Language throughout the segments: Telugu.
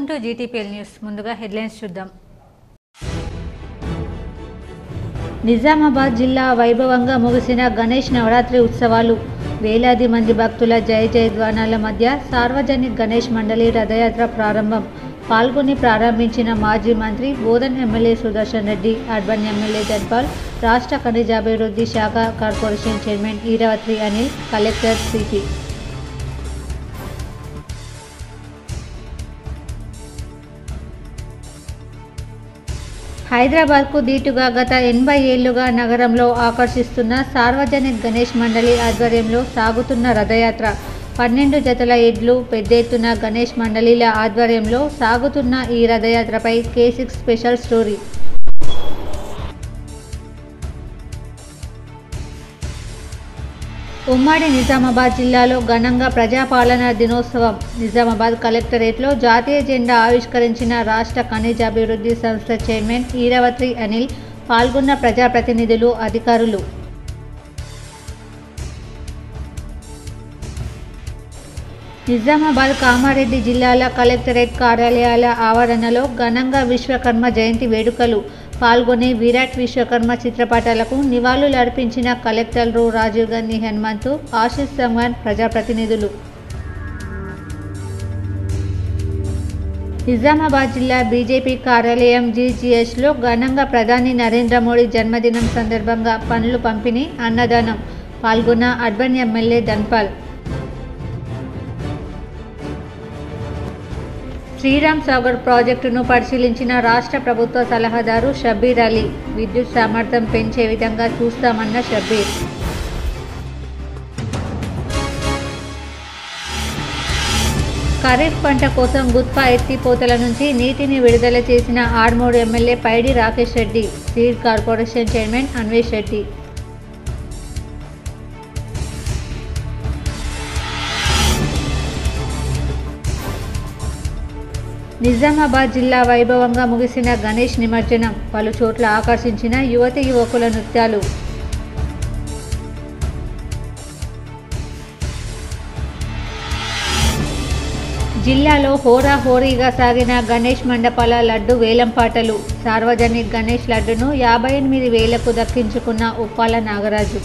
Welcome to GTPL news. ముందుగా హెడ్లైన్స్ చూద్దాం. నిజామాబాద్ జిల్లా వైభవంగా ముగిసిన గణేష్ నవరాత్రి ఉత్సవాలు. వేలాది మంది భక్తుల జయ జయధ్వానాల మధ్య సార్వజనిక్ గణేష్ మండలి రథయాత్ర ప్రారంభం. పాల్గొని ప్రారంభించిన మాజీ మంత్రి Bodhan MLA Sudarshan Reddy, urban MLA Dhanpal, రాష్ట్ర ఖనిజాభివృద్ధి శాఖ corporation chairman ఈరావత్రి Anil, collector CP. హైదరాబాద్కు దీటుగా గత 80 ఏళ్లుగా నగరంలో ఆకర్షిస్తున్న సార్వజనిక్ గణేష్ మండలి ఆధ్వర్యంలో సాగుతున్న రథయాత్ర. 12 జతల ఎడ్లు, పెద్ద ఎత్తున గణేష్ మండలిల ఆధ్వర్యంలో సాగుతున్న ఈ రథయాత్రపై K6 స్పెషల్ స్టోరీ. ఉమ్మడి నిజామాబాద్ జిల్లాలో ఘనంగా ప్రజాపాలనా దినోత్సవం. నిజామాబాద్ కలెక్టరేట్లో జాతీయ జెండా ఆవిష్కరించిన రాష్ట్ర ఖనిజాభివృద్ధి సంస్థ చైర్మన్ ఈరావత్రి అనిల్, పాల్గొన్న ప్రజాప్రతినిధులు, అధికారులు. నిజామాబాద్, కామారెడ్డి జిల్లాల కలెక్టరేట్ కార్యాలయాల ఆవరణలో ఘనంగా విశ్వకర్మ జయంతి వేడుకలు. పాల్గొని విరాట్ విశ్వకర్మ చిత్రపటాలకు నివాళులు అర్పించిన కలెక్టర్లు రాజీవ్ గాంధీ హనుమంతు, ఆశీష్ సంగ్వాన్, ప్రజాప్రతినిధులు. నిజామాబాద్ జిల్లా బీజేపీ కార్యాలయం జీజీహెచ్లో ఘనంగా ప్రధాని నరేంద్ర మోడీ జన్మదినం సందర్భంగా పండ్లు పంపిణీ, అన్నదానం. పాల్గొన్న అర్బన్ ఎమ్మెల్యే ధన్పాల్. శ్రీరామ్ సాగర్ ప్రాజెక్టును పరిశీలించిన రాష్ట్ర ప్రభుత్వ సలహాదారు షబ్బీర్ అలీ. విద్యుత్ సామర్థ్యం పెంచే విధంగా చూస్తామన్న షబ్బీర్. ఖరీఫ్ పంట కోసం గుత్పా ఎత్తిపోతల నుంచి నీటిని విడుదల చేసిన Armoor MLA Paidi Rakesh Reddy, seed corporation chairman Anvesh Reddy. Nizamabad జిల్లా వైభవంగా ముగిసిన గణేష్ నిమజ్జనం. పలు చోట్ల ఆకర్షించిన యువతి యువకుల నృత్యాలు. జిల్లాలో హోరాహోరీగా సాగిన గణేష్ మండపాల లడ్డు వేలంపాటలు. సార్వజనిక్ గణేష్ లడ్డును 58,000కు దక్కించుకున్న ఉప్పాల నాగరాజు.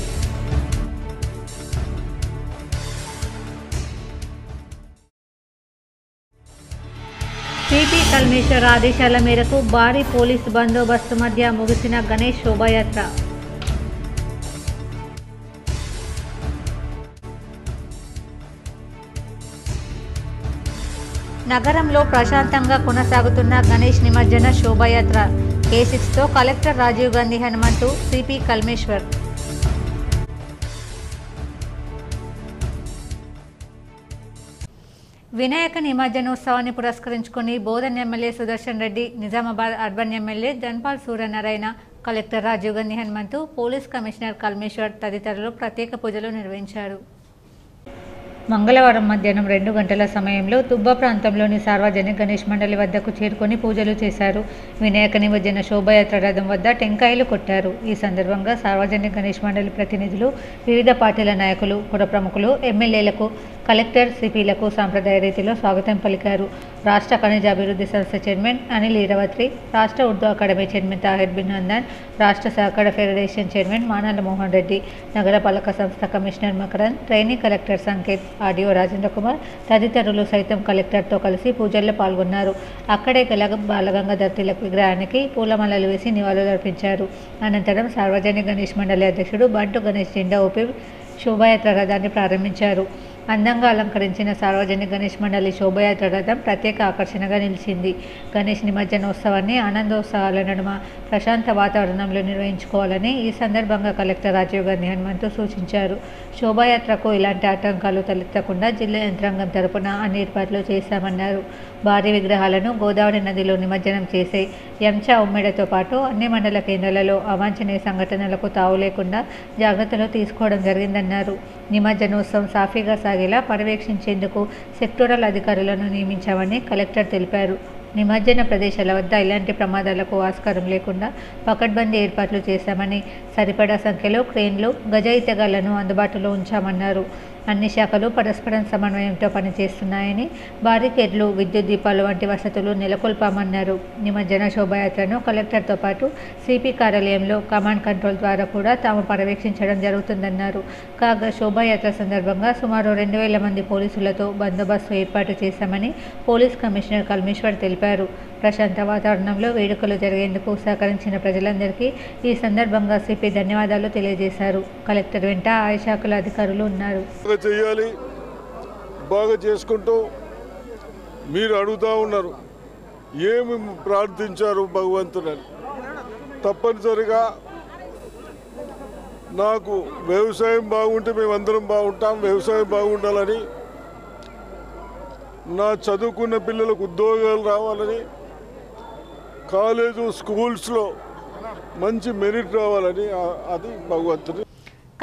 సిపి కల్మేశ్వర్ ఆదేశాల మేరకు భారీ పోలీసు బందోబస్తు మధ్య ముగిసిన గణేష్ శోభాయాత్ర. నగరంలో ప్రశాంతంగా కొనసాగుతున్న గణేష్ నిమజ్జన శోభాయాత్ర. K6తో కలెక్టర్ రాజీవ్ గాంధీ హనుమంతు, సిపి కల్మేశ్వర్. వినాయక నిమజ్జనోత్సవాన్ని పురస్కరించుకుని Bodhan MLA Sudarshan Reddy, Nizamabad urban MLA Dhanpal Suryanarayana, collector Rajiv Gandhi Hanumanthu, police commissioner Kalmeshwar తదితరులు ప్రత్యేక పూజలు నిర్వహించారు. మంగళవారం మధ్యాహ్నం 2 గంటల సమయంలో తుబ్బ ప్రాంతంలోని సార్వజనిక గణేష్ మండలి వద్దకు చేరుకొని పూజలు చేశారు. వినాయక నిమజ్జన శోభాయాత్ర రథం వద్ద టెంకాయలు కొట్టారు. ఈ సందర్భంగా సార్వజనిక గణేష్ మండలి ప్రతినిధులు, వివిధ పార్టీల నాయకులు, పుర ప్రముఖులు, ఎమ్మెల్యేలకు, కలెక్టర్, సిపిలకు సాంప్రదాయ రీతిలో స్వాగతం పలికారు. రాష్ట్ర ఖనిజాభివృద్ధి సంస్థ చైర్మన్ అనిల్ ఈరావత్రి, రాష్ట్ర ఉర్దూ అకాడమీ చైర్మన్ తాహిర్ బిన్ నందన్, రాష్ట్ర సహకార ఫెడరేషన్ చైర్మన్ మానాల మోహన్ రెడ్డి, నగరపాలక సంస్థ commissioner Makaran, training collector Sanketh, RDO Rajendra Kumar తదితరులు సైతం కలెక్టర్తో కలిసి పూజల్లో పాల్గొన్నారు. అక్కడే గల బాలగంగాధర్ తిలక్ విగ్రహానికి పూలమాలలు వేసి నివాళులు అర్పించారు. అనంతరం సార్వజనిక గణేష్ మండలి అధ్యక్షుడు బంటు గణేష్ జెండా ఊపి శోభాయాత్ర రథాన్ని ప్రారంభించారు. అందంగా అలంకరించిన సార్వజనిక గణేష్ మండలి శోభాయాత్ర రథం ప్రత్యేక ఆకర్షణగా నిలిచింది. గణేష్ నిమజ్జనోత్సవాన్ని ఆనందోత్సవాల నడుమ ప్రశాంత వాతావరణంలో నిర్వహించుకోవాలని ఈ సందర్భంగా కలెక్టర్ రాజీవ్ గాంధీ హనుమంతు సూచించారు. శోభాయాత్రకు ఇలాంటి ఆటంకాలు తలెత్తకుండా జిల్లా యంత్రాంగం తరపున అన్ని ఏర్పాట్లు చేశామన్నారు. భారీ విగ్రహాలను గోదావరి నదిలో నిమజ్జనం చేసే ఎంచా ఉమ్మెడతో పాటు అన్ని మండల కేంద్రాలలో అవాంఛనీయ సంఘటనలకు తావు లేకుండా జాగ్రత్తలు తీసుకోవడం జరిగిందన్నారు. నిమజ్జనోత్సవం సాఫీగా సాగేలా పర్యవేక్షించేందుకు సెక్టోరల్ అధికారులను నియమించామని కలెక్టర్ తెలిపారు. నిమజ్జన ప్రదేశాల వద్ద ఇలాంటి ప్రమాదాలకు ఆస్కారం లేకుండా పకడ్బందీ ఏర్పాట్లు చేశామని, సరిపడా సంఖ్యలో క్రేన్లు, గజ ఈతగాళ్లను అందుబాటులో ఉంచామన్నారు. అన్ని శాఖలు పరస్పరం సమన్వయంతో పనిచేస్తున్నాయని, బారికేడ్లు, విద్యుత్ దీపాలు వంటి వసతులు నెలకొల్పామన్నారు. నిమజ్జన శోభాయాత్రను కలెక్టర్తో పాటు సిపి కార్యాలయంలో కమాండ్ కంట్రోల్ ద్వారా కూడా తాము పర్యవేక్షించడం జరుగుతుందన్నారు. కాగా శోభాయాత్ర సందర్భంగా సుమారు 2000 మంది పోలీసులతో బందోబస్తు ఏర్పాటు చేశామని పోలీస్ కమిషనర్ కల్మేశ్వర్ తెలిపారు. ప్రశాంత వాతావరణంలో వేడుకలు జరిగేందుకు సహకరించిన ప్రజలందరికీ ఈ సందర్భంగా సిపి ధన్యవాదాలు తెలియజేశారు. కలెక్టర్ వెంట ఆయా శాఖల అధికారులు ఉన్నారు. బాగా చేసుకుంటూ మీరు అడుగుతా ఉన్నారు ఏమి ప్రార్థించారు భగవంతుడని. తప్పనిసరిగా నాకు వ్యవసాయం బాగుంటే మేమందరం బాగుంటాం, వ్యవసాయం బాగుండాలని, నా చదువుకున్న పిల్లలకు ఉద్యోగాలు రావాలని, కాలేజు స్కూల్స్లో మంచి మెరిట్ రావాలని అది భగవంతుని.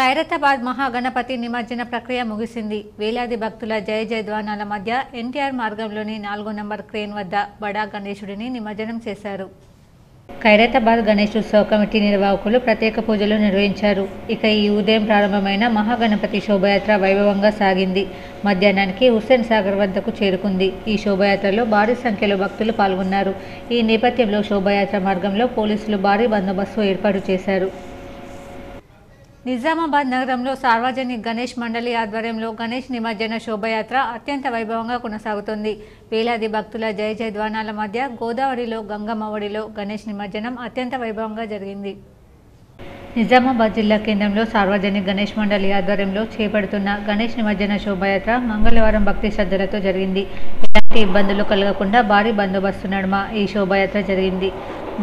ఖైరతాబాద్ మహాగణపతి నిమజ్జన ప్రక్రియ ముగిసింది. వేలాది భక్తుల జయ జయధ్వానాల మధ్య ఎన్టీఆర్ మార్గంలోని 4వ నంబర్ క్రేన్ వద్ద బడా గణేశుడిని నిమజ్జనం చేశారు. ఖైరతాబాద్ గణేశోత్సవ కమిటీ నిర్వాహకులు ప్రత్యేక పూజలు నిర్వహించారు. ఇక ఈ ఉదయం ప్రారంభమైన మహాగణపతి శోభయాత్ర వైభవంగా సాగింది. మధ్యాహ్నానికి హుస్సేన్ సాగర్ వద్దకు చేరుకుంది. ఈ శోభయాత్రలో భారీ సంఖ్యలో భక్తులు పాల్గొన్నారు. ఈ నేపథ్యంలో శోభయాత్ర మార్గంలో పోలీసులు భారీ బందోబస్తు ఏర్పాటు చేశారు. నిజామాబాద్ నగరంలో సార్వజనిక గణేష్ మండలి ఆధ్వర్యంలో గణేష్ నిమజ్జన శోభయాత్ర అత్యంత వైభవంగా కొనసాగుతుంది. వేలాది భక్తుల జయ జయధ్వానాల మధ్య గోదావరిలో గంగమ్మ ఒడిలో గణేష్ నిమజ్జనం అత్యంత వైభవంగా జరిగింది. నిజామాబాద్ జిల్లా కేంద్రంలో సార్వజనిక గణేష్ మండలి ఆధ్వర్యంలో చేపడుతున్న గణేష్ నిమజ్జన శోభయాత్ర మంగళవారం భక్తి శ్రద్ధలతో జరిగింది. ఎలాంటి ఇబ్బందులు కలగకుండా భారీ బందోబస్తు నడుమ ఈ శోభయాత్ర జరిగింది.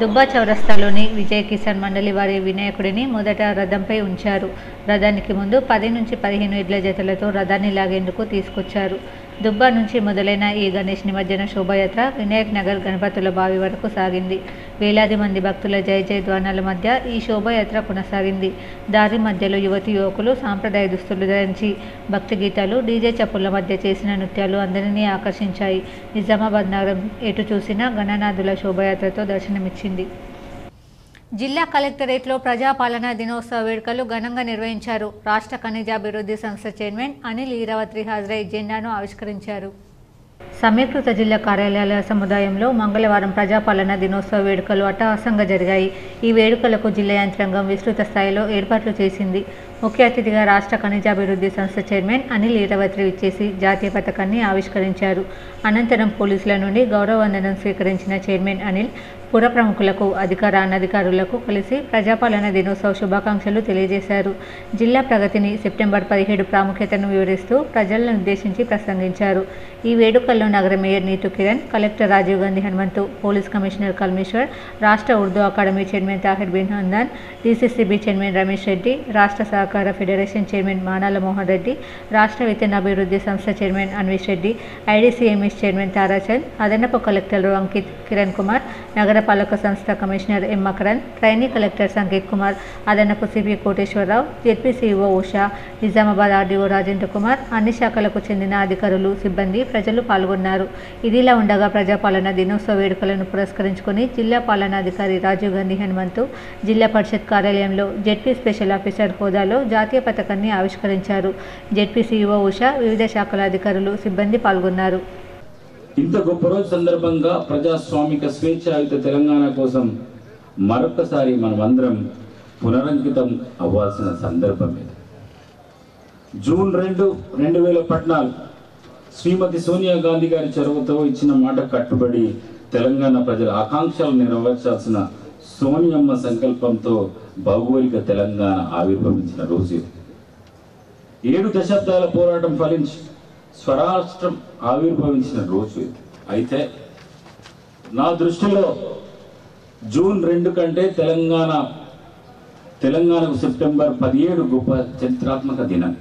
దుబ్బా చౌరస్తాలోని విజయ్ కిసాన్ మండలి వారి వినాయకుడిని మొదట రథంపై ఉంచారు. రథానికి ముందు 10 నుంచి 15 ఎడ్ల జతలతో రథాన్ని లాగేందుకు తీసుకొచ్చారు. దుబ్బా నుంచి మొదలైన ఈ గణేష్ నిమజ్జన శోభయాత్ర వినాయక్ నగర్ గణపతుల బావి వరకు సాగింది. వేలాది మంది భక్తుల జయ జయధ్వానాల మధ్య ఈ శోభయాత్ర కొనసాగింది. దారి మధ్యలో యువతి యువకులు సాంప్రదాయ దుస్తులు ధరించి భక్తి గీతాలు, డీజే చప్పుల మధ్య చేసిన నృత్యాలు అందరినీ ఆకర్షించాయి. నిజామాబాద్ నగరం ఎటు చూసినా గణనాథుల శోభయాత్రతో దర్శనమిచ్చింది. జిల్లా కలెక్టరేట్లో ప్రజాపాలనా దినోత్సవ వేడుకలు ఘనంగా నిర్వహించారు. రాష్ట్ర ఖనిజాభివృద్ధి సంస్థ చైర్మన్ అనిల్ ఈరావత్రి హాజరై జెండాను ఆవిష్కరించారు. సమీకృత జిల్లా కార్యాలయాల సముదాయంలో మంగళవారం ప్రజాపాలనా దినోత్సవ వేడుకలు అట్టహాసంగా జరిగాయి. ఈ వేడుకలకు జిల్లా యంత్రాంగం విస్తృత స్థాయిలో ఏర్పాట్లు చేసింది. ముఖ్య అతిథిగా రాష్ట్ర ఖనిజాభివృద్ధి సంస్థ చైర్మన్ అనిల్ ఈరావత్రి ఇచ్చేసి జాతీయ పతాకాన్ని ఆవిష్కరించారు. అనంతరం పోలీసుల నుండి గౌరవ వందనం స్వీకరించిన చైర్మన్ అనిల్ పుర ప్రముఖులకు, అధికార అనధికారులకు కలిసి ప్రజాపాలన దినోత్సవ శుభాకాంక్షలు తెలియజేశారు. జిల్లా ప్రగతిని, సెప్టెంబర్ 17 ప్రాముఖ్యతను వివరిస్తూ ప్రజలను ఉద్దేశించి ప్రసంగించారు. ఈ వేడుకల్లో నగర mayor Neetu Kiran, collector Rajiv Gandhi Hanumanthu, police commissioner Kalmeshwar, రాష్ట్ర Urdu academy chairman Tahir Bin Handan, DCCB chairman Ramesh Reddy, రాష్ట్ర సహకార ఫెడరేషన్ చైర్మన్ మానాల మోహన్ రెడ్డి, రాష్ట్ర విత్తనాభివృద్ధి సంస్థ chairman Anvesh Reddy, IDCMS chairman Tarachand, అదనపు కలెక్టర్లు అంకిత్, కిరణ్ కుమార్, నగరపాలక సంస్థ commissioner M Makaran, trainee collector Sanketh Kumar, అదనపు CP Koteswararao, ZPCO Usha, Nizamabad RDO Rajendra Kumar, అన్ని శాఖలకు చెందిన అధికారులు, సిబ్బంది, ప్రజలు పాల్గొన్నారు. ఇదిలా ఉండగా ప్రజాపాలన దినోత్సవ వేడుకలను పురస్కరించుకుని జిల్లా పాలనాధికారి రాజీవ్ గాంధీ హనుమంతు జిల్లా పరిషత్ కార్యాలయంలో జెడ్పీ స్పెషల్ ఆఫీసర్ హోదాలో జాతీయ పతాకాన్ని ఆవిష్కరించారు. జెడ్పీసీఓ ఉషా, వివిధ శాఖల అధికారులు, సిబ్బంది పాల్గొన్నారు. ఇంత గొప్ప రోజు సందర్భంగా ప్రజాస్వామిక స్వేచ్ఛాయుత తెలంగాణ కోసం మరొకసారి మనమందరం పునరంకితం అవ్వాల్సిన సందర్భం ఇది. జూన్ 2, 2014 శ్రీమతి సోనియా గాంధీ గారి చొరవతో ఇచ్చిన మాట కట్టుబడి తెలంగాణ ప్రజల ఆకాంక్షలు నెరవేర్చాల్సిన సోనియమ్మ సంకల్పంతో భౌగోళిక తెలంగాణ ఆవిర్భవించిన రోజు. 7 దశాబ్దాల పోరాటం ఫలించి స్వరాష్ట్రం ఆవిర్భవించిన రోజు ఇది. అయితే నా దృష్టిలో జూన్ 2 కంటే తెలంగాణకు సెప్టెంబర్ 17 గొప్ప చరిత్రాత్మక దినం.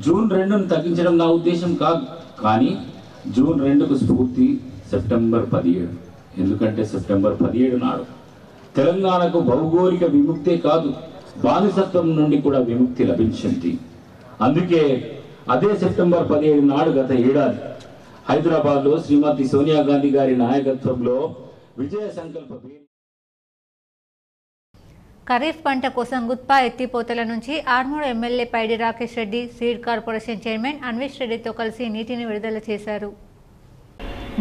జూన్ 2ను తగ్గించడం నా ఉద్దేశం కాదు, కానీ జూన్ 2కు స్ఫూర్తి సెప్టెంబర్ 17. ఎందుకంటే సెప్టెంబర్ 17 నాడు తెలంగాణకు భౌగోళిక విముక్తే కాదు, బానిసత్వం నుండి కూడా విముక్తి లభించింది. అందుకే అదే సెప్టెంబర్ 17 నాడు గత ఏడాది హైదరాబాద్లో శ్రీమతి సోనియా గాంధీ గారి నాయకత్వంలో విజయ సంకల్ప ఖరీఫ్ పంట కోసం గుత్పా ఎత్తిపోతల నుంచి Armur MLA Paidi Rakesh Reddy seed corporation chairman Anvesh రెడ్డితో కలిసి నీటిని విడుదల చేశారు.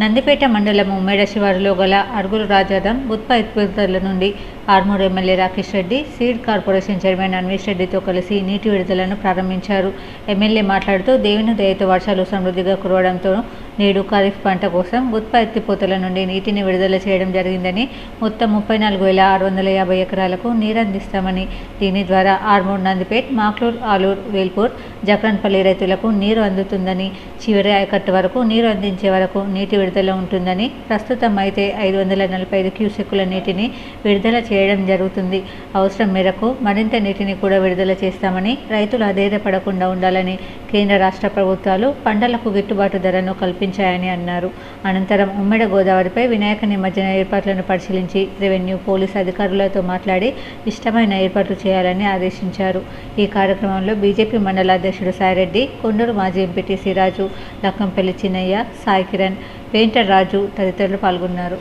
నందిపేట మండలం ఉమ్మేడ శివారులో గల అరుగులు రాజాదం గుత్పా ఎత్తిపోతల నుండి Armoor MLA Rakesh Reddy seed corporation chairman Anvesh రెడ్డితో కలిసి నీటి విడుదలను ప్రారంభించారు. ఎమ్మెల్యే మాట్లాడుతూ దేవుని దయతో వర్షాలు సమృద్ధిగా కురవడంతో నేడు ఖరీఫ్ పంట కోసం గుత్పా ఎత్తిపోతల నుండి నీటిని విడుదల చేయడం జరిగిందని, మొత్తం 34,650 ఎకరాలకు నీరందిస్తామని, దీని ద్వారా ఆర్మూర్, నందిపేట్, మాక్లూర్, ఆలూర్, వేల్పూర్, జక్రన్పల్లి రైతులకు నీరు అందుతుందని, చివరి ఆయకట్టు వరకు నీరు అందించే వరకు నీటి విడుదల ఉంటుందని, ప్రస్తుతం అయితే 545 క్యూసెక్కుల నీటిని విడుదల చేయడం జరుగుతుంది. అవసరం మేరకు మరింత నీటిని కూడా విడుదల చేస్తామని, రైతులు అధైర్యపడకుండా ఉండాలని కేంద్ర రాష్ట్ర ప్రభుత్వాలు పంటలకు గిట్టుబాటు ధరను కల్పించాయని అన్నారు. అనంతరం ఉమ్మడి గోదావరిపై వినాయక నిమజ్జన ఏర్పాట్లను పరిశీలించి రెవెన్యూ, పోలీసు అధికారులతో మాట్లాడి ఇష్టమైన ఏర్పాట్లు చేయాలని ఆదేశించారు. ఈ కార్యక్రమంలో బీజేపీ మండల అధ్యక్షుడు సాయిరెడ్డి, కొండూరు మాజీ ఎంపీటీసీ రాజు, లక్కంపల్లి చిన్నయ్య, సాయి కిరణ్, పెయింటర్ రాజు తదితరులు పాల్గొన్నారు.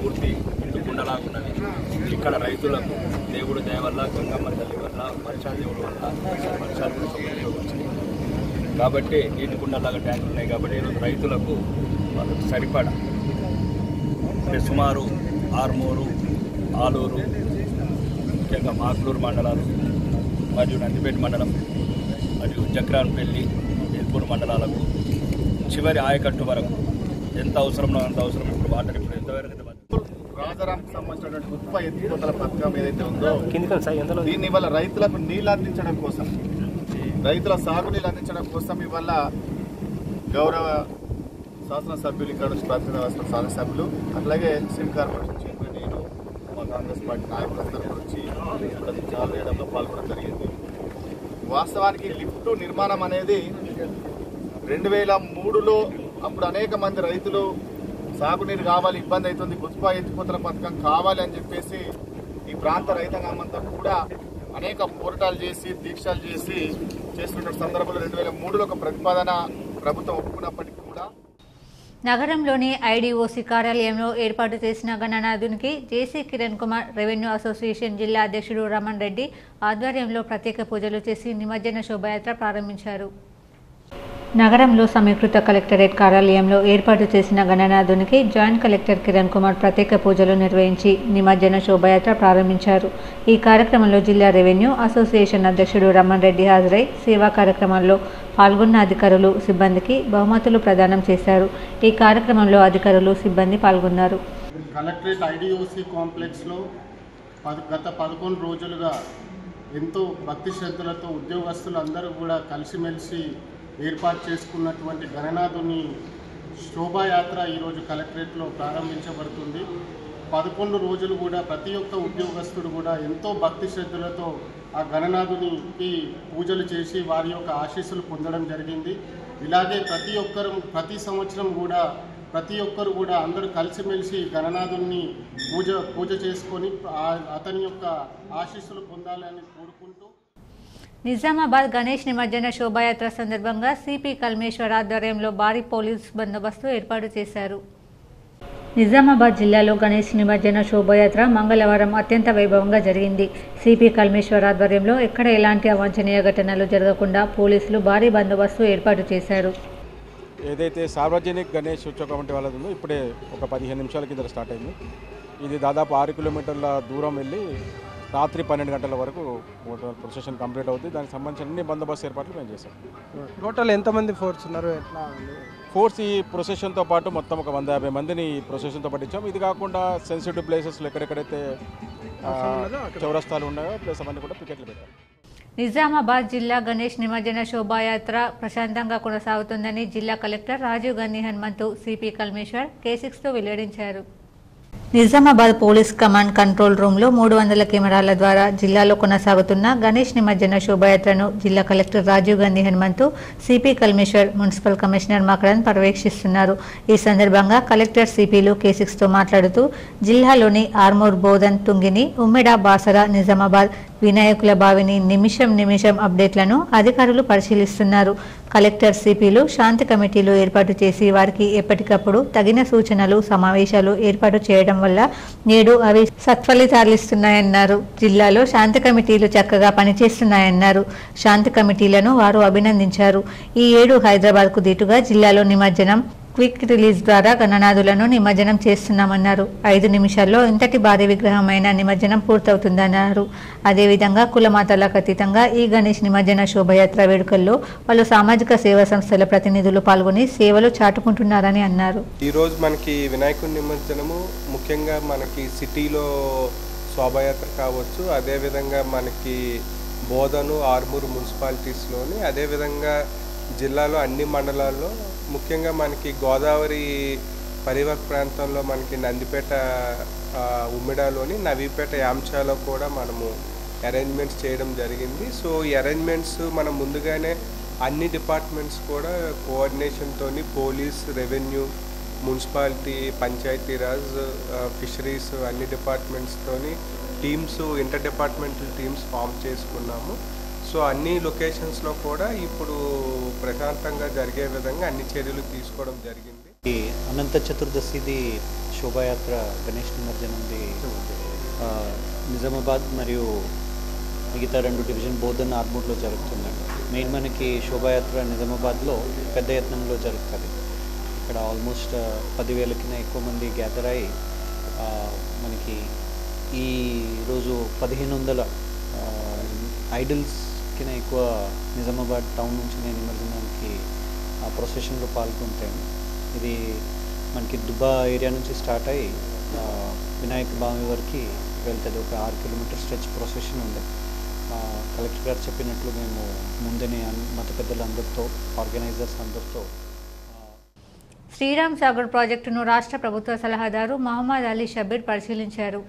పూర్తి కుండలాగున్నది. ఇక్కడ రైతులకు దేవుడు దయ వల్ల, గంగమ్మ తల్లి వల్ల, వర్షాల దేవుడు వల్ల వర్షాలు కూడా సమృద్ధిగా వచ్చింది కాబట్టి నీటి కుండలాగా ట్యాంకులు ఉన్నాయి కాబట్టి ఈరోజు రైతులకు వాళ్ళకు సరిపడా అంటే సుమారు ఆర్మూరు, ఆలూరు, ముఖ్యంగా మాక్లూరు మండలాలు మరియు నందిపేట మండలం మరియు జక్రాన్పల్లి, వేల్పూర్ మండలాలకు చివరి ఆయకట్టు వరకు ఎంత అవసరమో అంత అవసరం. ఇప్పుడు వాటర్ ఇప్పుడు ఎంతవరకు రాజారాంకి సంబంధించినటువంటి గుత్పా ఎత్తిపోతల పథకం ఏదైతే ఉందో దీన్ని ఇవాళ రైతులకు నీళ్ళు అందించడం కోసం, రైతుల సాగునీళ్ళు అందించడం కోసం ఇవాళ గౌరవ శాసనసభ్యులు, ఇక్కడ ప్రాతినిధ్య శాసనసభ్యులు, అట్లాగే సిమ్ కార్పొరేషన్ చైర్మన్, నేను మా కాంగ్రెస్ పార్టీ నాయకులందరూ వచ్చి ఇక్కడ చాలు వేయడంలో పాల్గొనడం జరిగింది. వాస్తవానికి లిఫ్ట్ నిర్మాణం అనేది 2003లో అప్పుడు అనేక మంది రైతులు సాగునీరు కావాలి, ఇబ్బంది అవుతుంది, గుత్పా ఎత్తిపోతల పథకం కావాలి అని చెప్పేసి ఈ ప్రాంత రైతాంగం అంతా కూడా అనేక పోరాటాలు చేసి, దీక్షలు చేసి చేస్తున్న సందర్భంలో 2003లో ఒక ప్రతిపాదన ప్రభుత్వం ఒప్పుకున్నప్పటికీ కూడా నగరంలోని ఐడీఓసీ కార్యాలయంలో ఏర్పాటు చేసిన గణనాథునికి జేసీ కిరణ్ కుమార్, రెవెన్యూ అసోసియేషన్ జిల్లా అధ్యక్షుడు రమణ్ రెడ్డి ఆధ్వర్యంలో ప్రత్యేక పూజలు చేసి నిమజ్జన శోభయాత్ర ప్రారంభించారు. నగరంలో సమీకృత కలెక్టరేట్ కార్యాలయంలో ఏర్పాటు చేసిన గణనాథునికి జాయింట్ కలెక్టర్ కిరణ్ కుమార్ ప్రత్యేక పూజలు నిర్వహించి నిమజ్జన శోభయాత్ర ప్రారంభించారు. ఈ కార్యక్రమంలో జిల్లా రెవెన్యూ అసోసియేషన్ అధ్యక్షుడు రమణ్ రెడ్డి హాజరై సేవా కార్యక్రమాల్లో పాల్గొన్న అధికారులు, సిబ్బందికి బహుమతులు ప్రదానం చేశారు. ఈ కార్యక్రమంలో అధికారులు, సిబ్బంది పాల్గొన్నారు. కలెక్టరేట్ ఐడీఓసీ కాంప్లెక్స్లో గత 11 రోజులుగా ఎంతో భక్తి శ్రద్ధలతో ఉద్యోగస్తులు అందరూ కూడా కలిసిమెలిసి ఏర్పాటు చేసుకున్నటువంటి గణనాథుని శోభాయాత్ర ఈరోజు కలెక్టరేట్లో ప్రారంభించబడుతుంది. 11 రోజులు కూడా ప్రతి ఒక్క ఉద్యోగస్తుడు కూడా ఎంతో భక్తి శ్రద్ధలతో ఆ గణనాథునికి పూజలు చేసి వారి యొక్క ఆశీస్సులు పొందడం జరిగింది. ఇలాగే ప్రతి సంవత్సరం కూడా ప్రతి ఒక్కరు కూడా అందరూ కలిసిమెలిసి గణనాథుని పూజ చేసుకొని అతని యొక్క ఆశీస్సులు పొందాలని కోరుకుంటూ నిజామాబాద్ గణేష్ నిమజ్జన శోభాయాత్ర సందర్భంగా సిపి కల్మేశ్వర్ ఆధ్వర్యంలో భారీ పోలీస్ బందోబస్తు ఏర్పాటు చేశారు. నిజామాబాద్ జిల్లాలో గణేష్ నిమజ్జన శోభాయాత్ర మంగళవారం అత్యంత వైభవంగా జరిగింది. సిపి కల్మేశ్వర్ ఆధ్వర్యంలో ఎక్కడ ఎలాంటి అవాంఛనీయ ఘటనలు జరగకుండా పోలీసులు భారీ బందోబస్తు ఏర్పాటు చేశారు. ఏదైతే సార్వజనిక్ గణేష్ ఉత్సవ కమిటీ వాళ్ళది ఉందో ఇప్పుడే ఒక 15 నిమిషాల కింద స్టార్ట్ అయింది. ఇది దాదాపు 6 కిలోమీటర్ల దూరం వెళ్ళి రాత్రి 12 గంటల వరకు ప్రొసెషన్ కంప్లీట్ అవుతుంది. దానికి సంబంధించిన అన్ని బందోబస్తు ఏర్పాట్లు మేము చేసాం. టోటల్ ఎంతమంది ఫోర్స్ ఉన్నారు? ఎట్లా ఫోర్స్ ఈ ప్రొసెషన్తో పాటు మొత్తం ఒక 150 మందిని ప్రొసెషన్తో పట్టించాం. ఇది కాకుండా సెన్సిటివ్ ప్లేసెస్లో ఎక్కడెక్కడైతే చౌరస్తాలు ఉన్నాయో ప్లేస్ అవన్నీ కూడా పికెట్లు పెట్టాం. నిజామాబాద్ జిల్లా గణేష్ నిమజ్జన శోభాయాత్ర ప్రశాంతంగా కొనసాగుతుందని జిల్లా కలెక్టర్ రాజీవ్ గాంధీ హనుమంతు సిపి కల్మేశ్వర్ K6తో వెల్లడించారు. నిజామాబాద్ పోలీస్ కమాండ్ కంట్రోల్ రూమ్లో 300 కెమెరాల ద్వారా జిల్లాలో కొనసాగుతున్న గణేష్ నిమజ్జన శోభాయాత్రను జిల్లా collector Rajiv Gandhi Hanumanthu, CP Kalmeshwar, municipal commissioner Makaran పర్యవేక్షిస్తున్నారు. ఈ సందర్భంగా కలెక్టర్ సిపిలు K6తో మాట్లాడుతూ జిల్లాలోని ఆర్మూర్, బోధన్, తుంగిని, ఉమ్మెడ, బాసర, నిజామాబాద్, వినాయకుల బావిని నిమిషం అప్డేట్లను అధికారులు పరిశీలిస్తున్నారు. కలెక్టర్ సిపిలు శాంతి కమిటీలు ఏర్పాటు చేసి వారికి ఎప్పటికప్పుడు తగిన సూచనలు, సమావేశాలు ఏర్పాటు చేయడం వల్ల నేడు అవి సత్ఫలితాలిస్తున్నాయన్నారు. జిల్లాలో శాంతి కమిటీలు చక్కగా పనిచేస్తున్నాయన్నారు. శాంతి కమిటీలను వారు అభినందించారు. ఈ ఏడు హైదరాబాద్కు దీటుగా జిల్లాలో నిమజ్జనం క్విక్ రిలీజ్ ద్వారా గణనాథులను నిమజ్జనం చేస్తున్నామన్నారు. 5 నిమిషాల్లో ఇంతటి భారీ విగ్రహమైన నిమజ్జనం పూర్తవుతుందన్నారు. అదేవిధంగా కులమాతలకు అతీతంగా ఈ గణేష్ నిమజ్జన శోభయాత్ర వేడుకల్లో పలు సామాజిక సేవా సంస్థల ప్రతినిధులు పాల్గొని సేవలు చాటుకుంటున్నారని అన్నారు. ఈరోజు మనకి వినాయకుడి నిమజ్జనము ముఖ్యంగా మనకి సిటీలో శోభయాత్ర కావచ్చు, అదేవిధంగా మనకి బోధను, ఆర్మూరు మున్సిపాలిటీస్లోని, అదేవిధంగా జిల్లాలో అన్ని మండలాల్లో, ముఖ్యంగా మనకి గోదావరి పరివాహక ప్రాంతంలో మనకి నందిపేట, ఉమ్మిడాలోని నవీపేట, యాంచాలో కూడా మనము అరేంజ్మెంట్స్ చేయడం జరిగింది. సో ఈ అరేంజ్మెంట్స్ మనం ముందుగానే అన్ని డిపార్ట్మెంట్స్ కూడా కోఆర్డినేషన్తో police, revenue, municipality, Panchayati Raj, fisheries అన్ని డిపార్ట్మెంట్స్తోని teams, inter departmental teams form చేసుకున్నాము. సో అన్ని లొకేషన్స్లో కూడా ఇప్పుడు ప్రశాంతంగా జరిగే విధంగా అన్ని చర్యలు తీసుకోవడం జరిగింది. అనంత చతుర్దశిది శోభాయాత్ర గణేష్ నిమజ్జనంది నిజామాబాద్ మరియు మిగతా 2 డివిజన్ బోధన్, ఆర్మూర్లో జరుగుతుందండి. మెయిన్ మనకి శోభాయాత్ర నిజామాబాద్లో పెద్ద యత్నంలో జరుగుతుంది. ఇక్కడ ఆల్మోస్ట్ 10,000 ఎక్కువ మంది గ్యాదర్ అయ్యి మనకి ఈ రోజు 1,500 ఐడల్స్ ఎక్కువ నిజామాబాద్ టౌన్ నుంచి నేను నిమజ్జనానికి ఆ ప్రొసెషన్లో పాల్గొంటాను. ఇది మనకి దుబ్బా ఏరియా నుంచి స్టార్ట్ అయ్యి వినాయక బావి వరకు వెళ్తుంది. ఒక 6 కిలోమీటర్ స్ట్రెచ్ ప్రొసెషన్ ఉంది. కలెక్టర్ గారు చెప్పినట్లు మేము ముందునే మత పెద్దలందరితో, ఆర్గనైజర్స్ అందరితో శ్రీరామ్ సాగర్ ప్రాజెక్టును రాష్ట్ర ప్రభుత్వ సలహాదారు మహమ్మద్ అలీ షబీర్ పరిశీలించారు.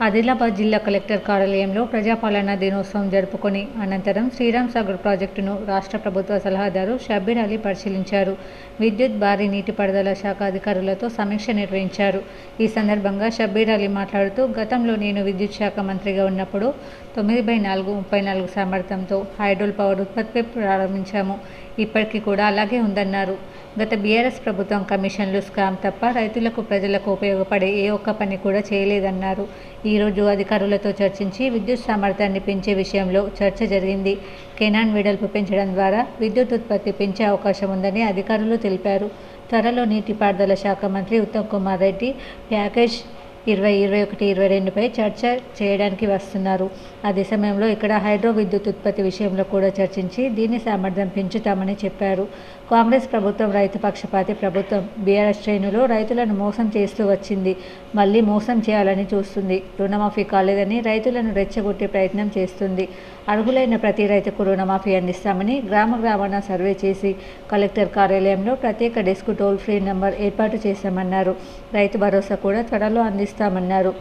ఆదిలాబాద్ జిల్లా కలెక్టర్ కార్యాలయంలో ప్రజాపాలనా దినోత్సవం జరుపుకొని అనంతరం శ్రీరామ్ సాగర్ ప్రాజెక్టును రాష్ట్ర ప్రభుత్వ సలహాదారు షబీర్ అలీ పరిశీలించారు. విద్యుత్, భారీ నీటిపారుదల శాఖ అధికారులతో సమీక్ష నిర్వహించారు. ఈ సందర్భంగా షబీర్ అలీ మాట్లాడుతూ, గతంలో నేను విద్యుత్ శాఖ మంత్రిగా ఉన్నప్పుడు 9/4 34 సామర్థ్యంతో హైడ్రోల్ పవర్ ఉత్పత్తి ప్రారంభించాము. ఇప్పటికీ కూడా అలాగే ఉందన్నారు. గత బీఆర్ఎస్ ప్రభుత్వం కమిషన్లు, స్కామ్ తప్ప రైతులకు, ప్రజలకు ఉపయోగపడే ఏ ఒక్క పని కూడా చేయలేదన్నారు. ఈరోజు అధికారులతో చర్చించి విద్యుత్ సామర్థ్యాన్ని పెంచే విషయంలో చర్చ జరిగింది. కెనాన్ వెడల్పు పెంచడం ద్వారా విద్యుత్ ఉత్పత్తి పెంచే అవకాశం ఉందని అధికారులు తెలిపారు. త్వరలో నీటిపారుదల శాఖ మంత్రి ఉత్తమ్ కుమార్ రెడ్డి ప్యాకేజ్ 2021-22పై చర్చ చేయడానికి వస్తున్నారు. అదే సమయంలో ఇక్కడ హైడ్రో విద్యుత్ ఉత్పత్తి విషయంలో కూడా చర్చించి దీని సామర్థ్యం పెంచుతామని చెప్పారు. కాంగ్రెస్ ప్రభుత్వం రైతు పక్షపాతి ప్రభుత్వం. బీఆర్ఎస్ శ్రేణులు రైతులను మోసం చేస్తూ వచ్చింది. మళ్ళీ మోసం చేయాలని చూస్తుంది. రుణమాఫీ కాలేదని రైతులను రెచ్చగొట్టే ప్రయత్నం చేస్తుంది. అర్హులైన ప్రతి రైతుకు రుణమాఫీ అందిస్తామని గ్రామాన సర్వే చేసి కలెక్టర్ కార్యాలయంలో ప్రత్యేక డెస్క్ టోల్ ఫ్రీ నంబర్ ఏర్పాటు చేశామన్నారు. రైతు భరోసా కూడా త్వరలో అందిస్తామన్నారు.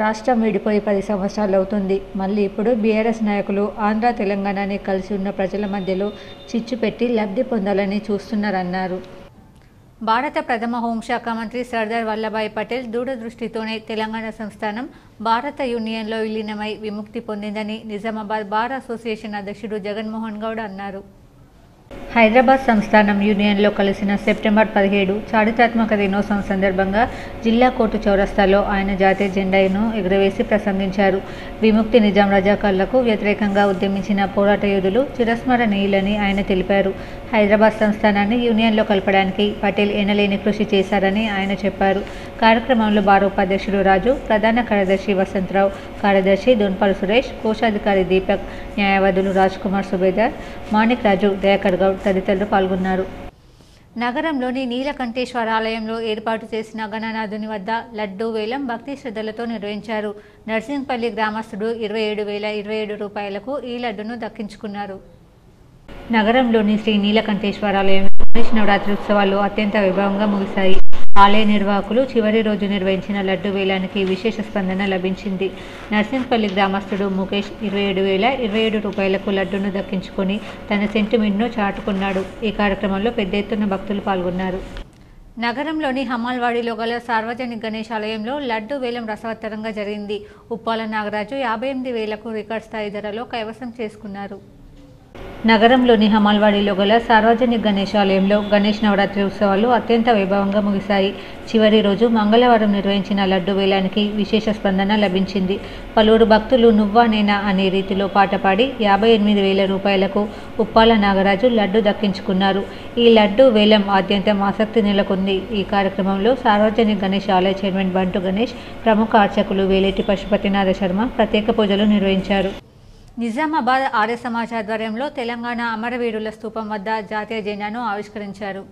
రాష్ట్రం విడిపోయి 10 సంవత్సరాలు అవుతుంది. మళ్ళీ ఇప్పుడు బీఆర్ఎస్ నాయకులు ఆంధ్ర, తెలంగాణని కలిసి ఉన్న ప్రజల మధ్యలో చిచ్చు పెట్టి లబ్ధి పొందాలని చూస్తున్నారన్నారు. భారత ప్రథమ హోంశాఖ మంత్రి సర్దార్ వల్లభాయ్ పటేల్ దూరదృష్టితోనే తెలంగాణ సంస్థానం భారత యూనియన్లో విలీనమై విముక్తి పొందిందని నిజామాబాద్ బార్ అసోసియేషన్ అధ్యక్షుడు జగన్మోహన్ గౌడ్ అన్నారు. హైదరాబాద్ సంస్థానం యూనియన్లో కలిసిన సెప్టెంబర్ 17 చారిత్రాత్మక దినోత్సవం సందర్భంగా జిల్లా కోర్టు చౌరస్తాలో ఆయన జాతీయ జెండాను ఎగురవేసి ప్రసంగించారు. విముక్తి నిజాం రజాకార్లకు వ్యతిరేకంగా ఉద్యమించిన పోరాట యోధులు చిరస్మరణీయులని ఆయన తెలిపారు. హైదరాబాద్ సంస్థానాన్ని యూనియన్లో కలపడానికి పటేల్ ఎనలేని కృషి చేశారని ఆయన చెప్పారు. కార్యక్రమంలో బార్ ఉపాధ్యక్షుడు రాజు, ప్రధాన కార్యదర్శి వసంతరావు, కార్యదర్శి దొన్పాల్ సురేష్, కోశాధికారి దీపక్, న్యాయవాదులు రాజ్ కుమార్ సుబేదార్, మాణిక్ రాజు, దయాకర్ గౌడ్ తదితరులు పాల్గొన్నారు. నగరంలోని నీలకంఠేశ్వర ఆలయంలో ఏర్పాటు చేసిన గణనాథుని వద్ద లడ్డూ వేలం భక్తి శ్రద్ధలతో నిర్వహించారు. నర్సింగ్పల్లి గ్రామస్తుడు 27,027 రూపాయలకు ఈ లడ్డును దక్కించుకున్నారు. నగరంలోని శ్రీ నీలకంఠేశ్వర ఆలయంలో గణేష్ నవరాత్రి ఉత్సవాలు అత్యంత వైభవంగా ముగిశాయి. ఆలయ నిర్వాహకులు చివరి రోజు నిర్వహించిన లడ్డు వేలానికి విశేష స్పందన లభించింది. నర్సింగ్పల్లి గ్రామస్తుడు ముఖేష్ 27,027 రూపాయలకు లడ్డును దక్కించుకొని తన సెంటిమెంట్ను చాటుకున్నాడు. ఈ కార్యక్రమంలో పెద్ద ఎత్తున భక్తులు పాల్గొన్నారు. నగరంలోని హమాల్వాడిలో గల సార్వజనిక గణేష్ ఆలయంలో లడ్డు వేలం రసవత్తరంగా జరిగింది. ఉప్పాల నాగరాజు 58,000కు రికార్డ్ స్థాయి ధరలో కైవసం చేసుకున్నారు. నగరంలోని హమాల్వాడిలో గల సార్వజనిక గణేష్ ఆలయంలో గణేష్ నవరాత్రి ఉత్సవాలు అత్యంత వైభవంగా ముగిశాయి. చివరి రోజు మంగళవారం నిర్వహించిన లడ్డు వేలానికి విశేష స్పందన లభించింది. పలువురు భక్తులు నువ్వా నేనా అనే రీతిలో పాట పాడి 58,000 రూపాయలకు ఉప్పాల నాగరాజు లడ్డు దక్కించుకున్నారు. ఈ లడ్డు వేలం ఆద్యంతం ఆసక్తి నెలకొంది. ఈ కార్యక్రమంలో సార్వజనిక గణేష్ ఆలయ చైర్మన్ బంటు గణేష్, ప్రముఖ అర్చకులు వేలేటి పశుపతినాథ శర్మ ప్రత్యేక పూజలు నిర్వహించారు. నిజామాబాద్ ఆర్య సమాజ్ ఆధ్వర్యంలో తెలంగాణ అమరవీరుల స్తూపం వద్ద జాతీయ జెండాను ఆవిష్కరించారు.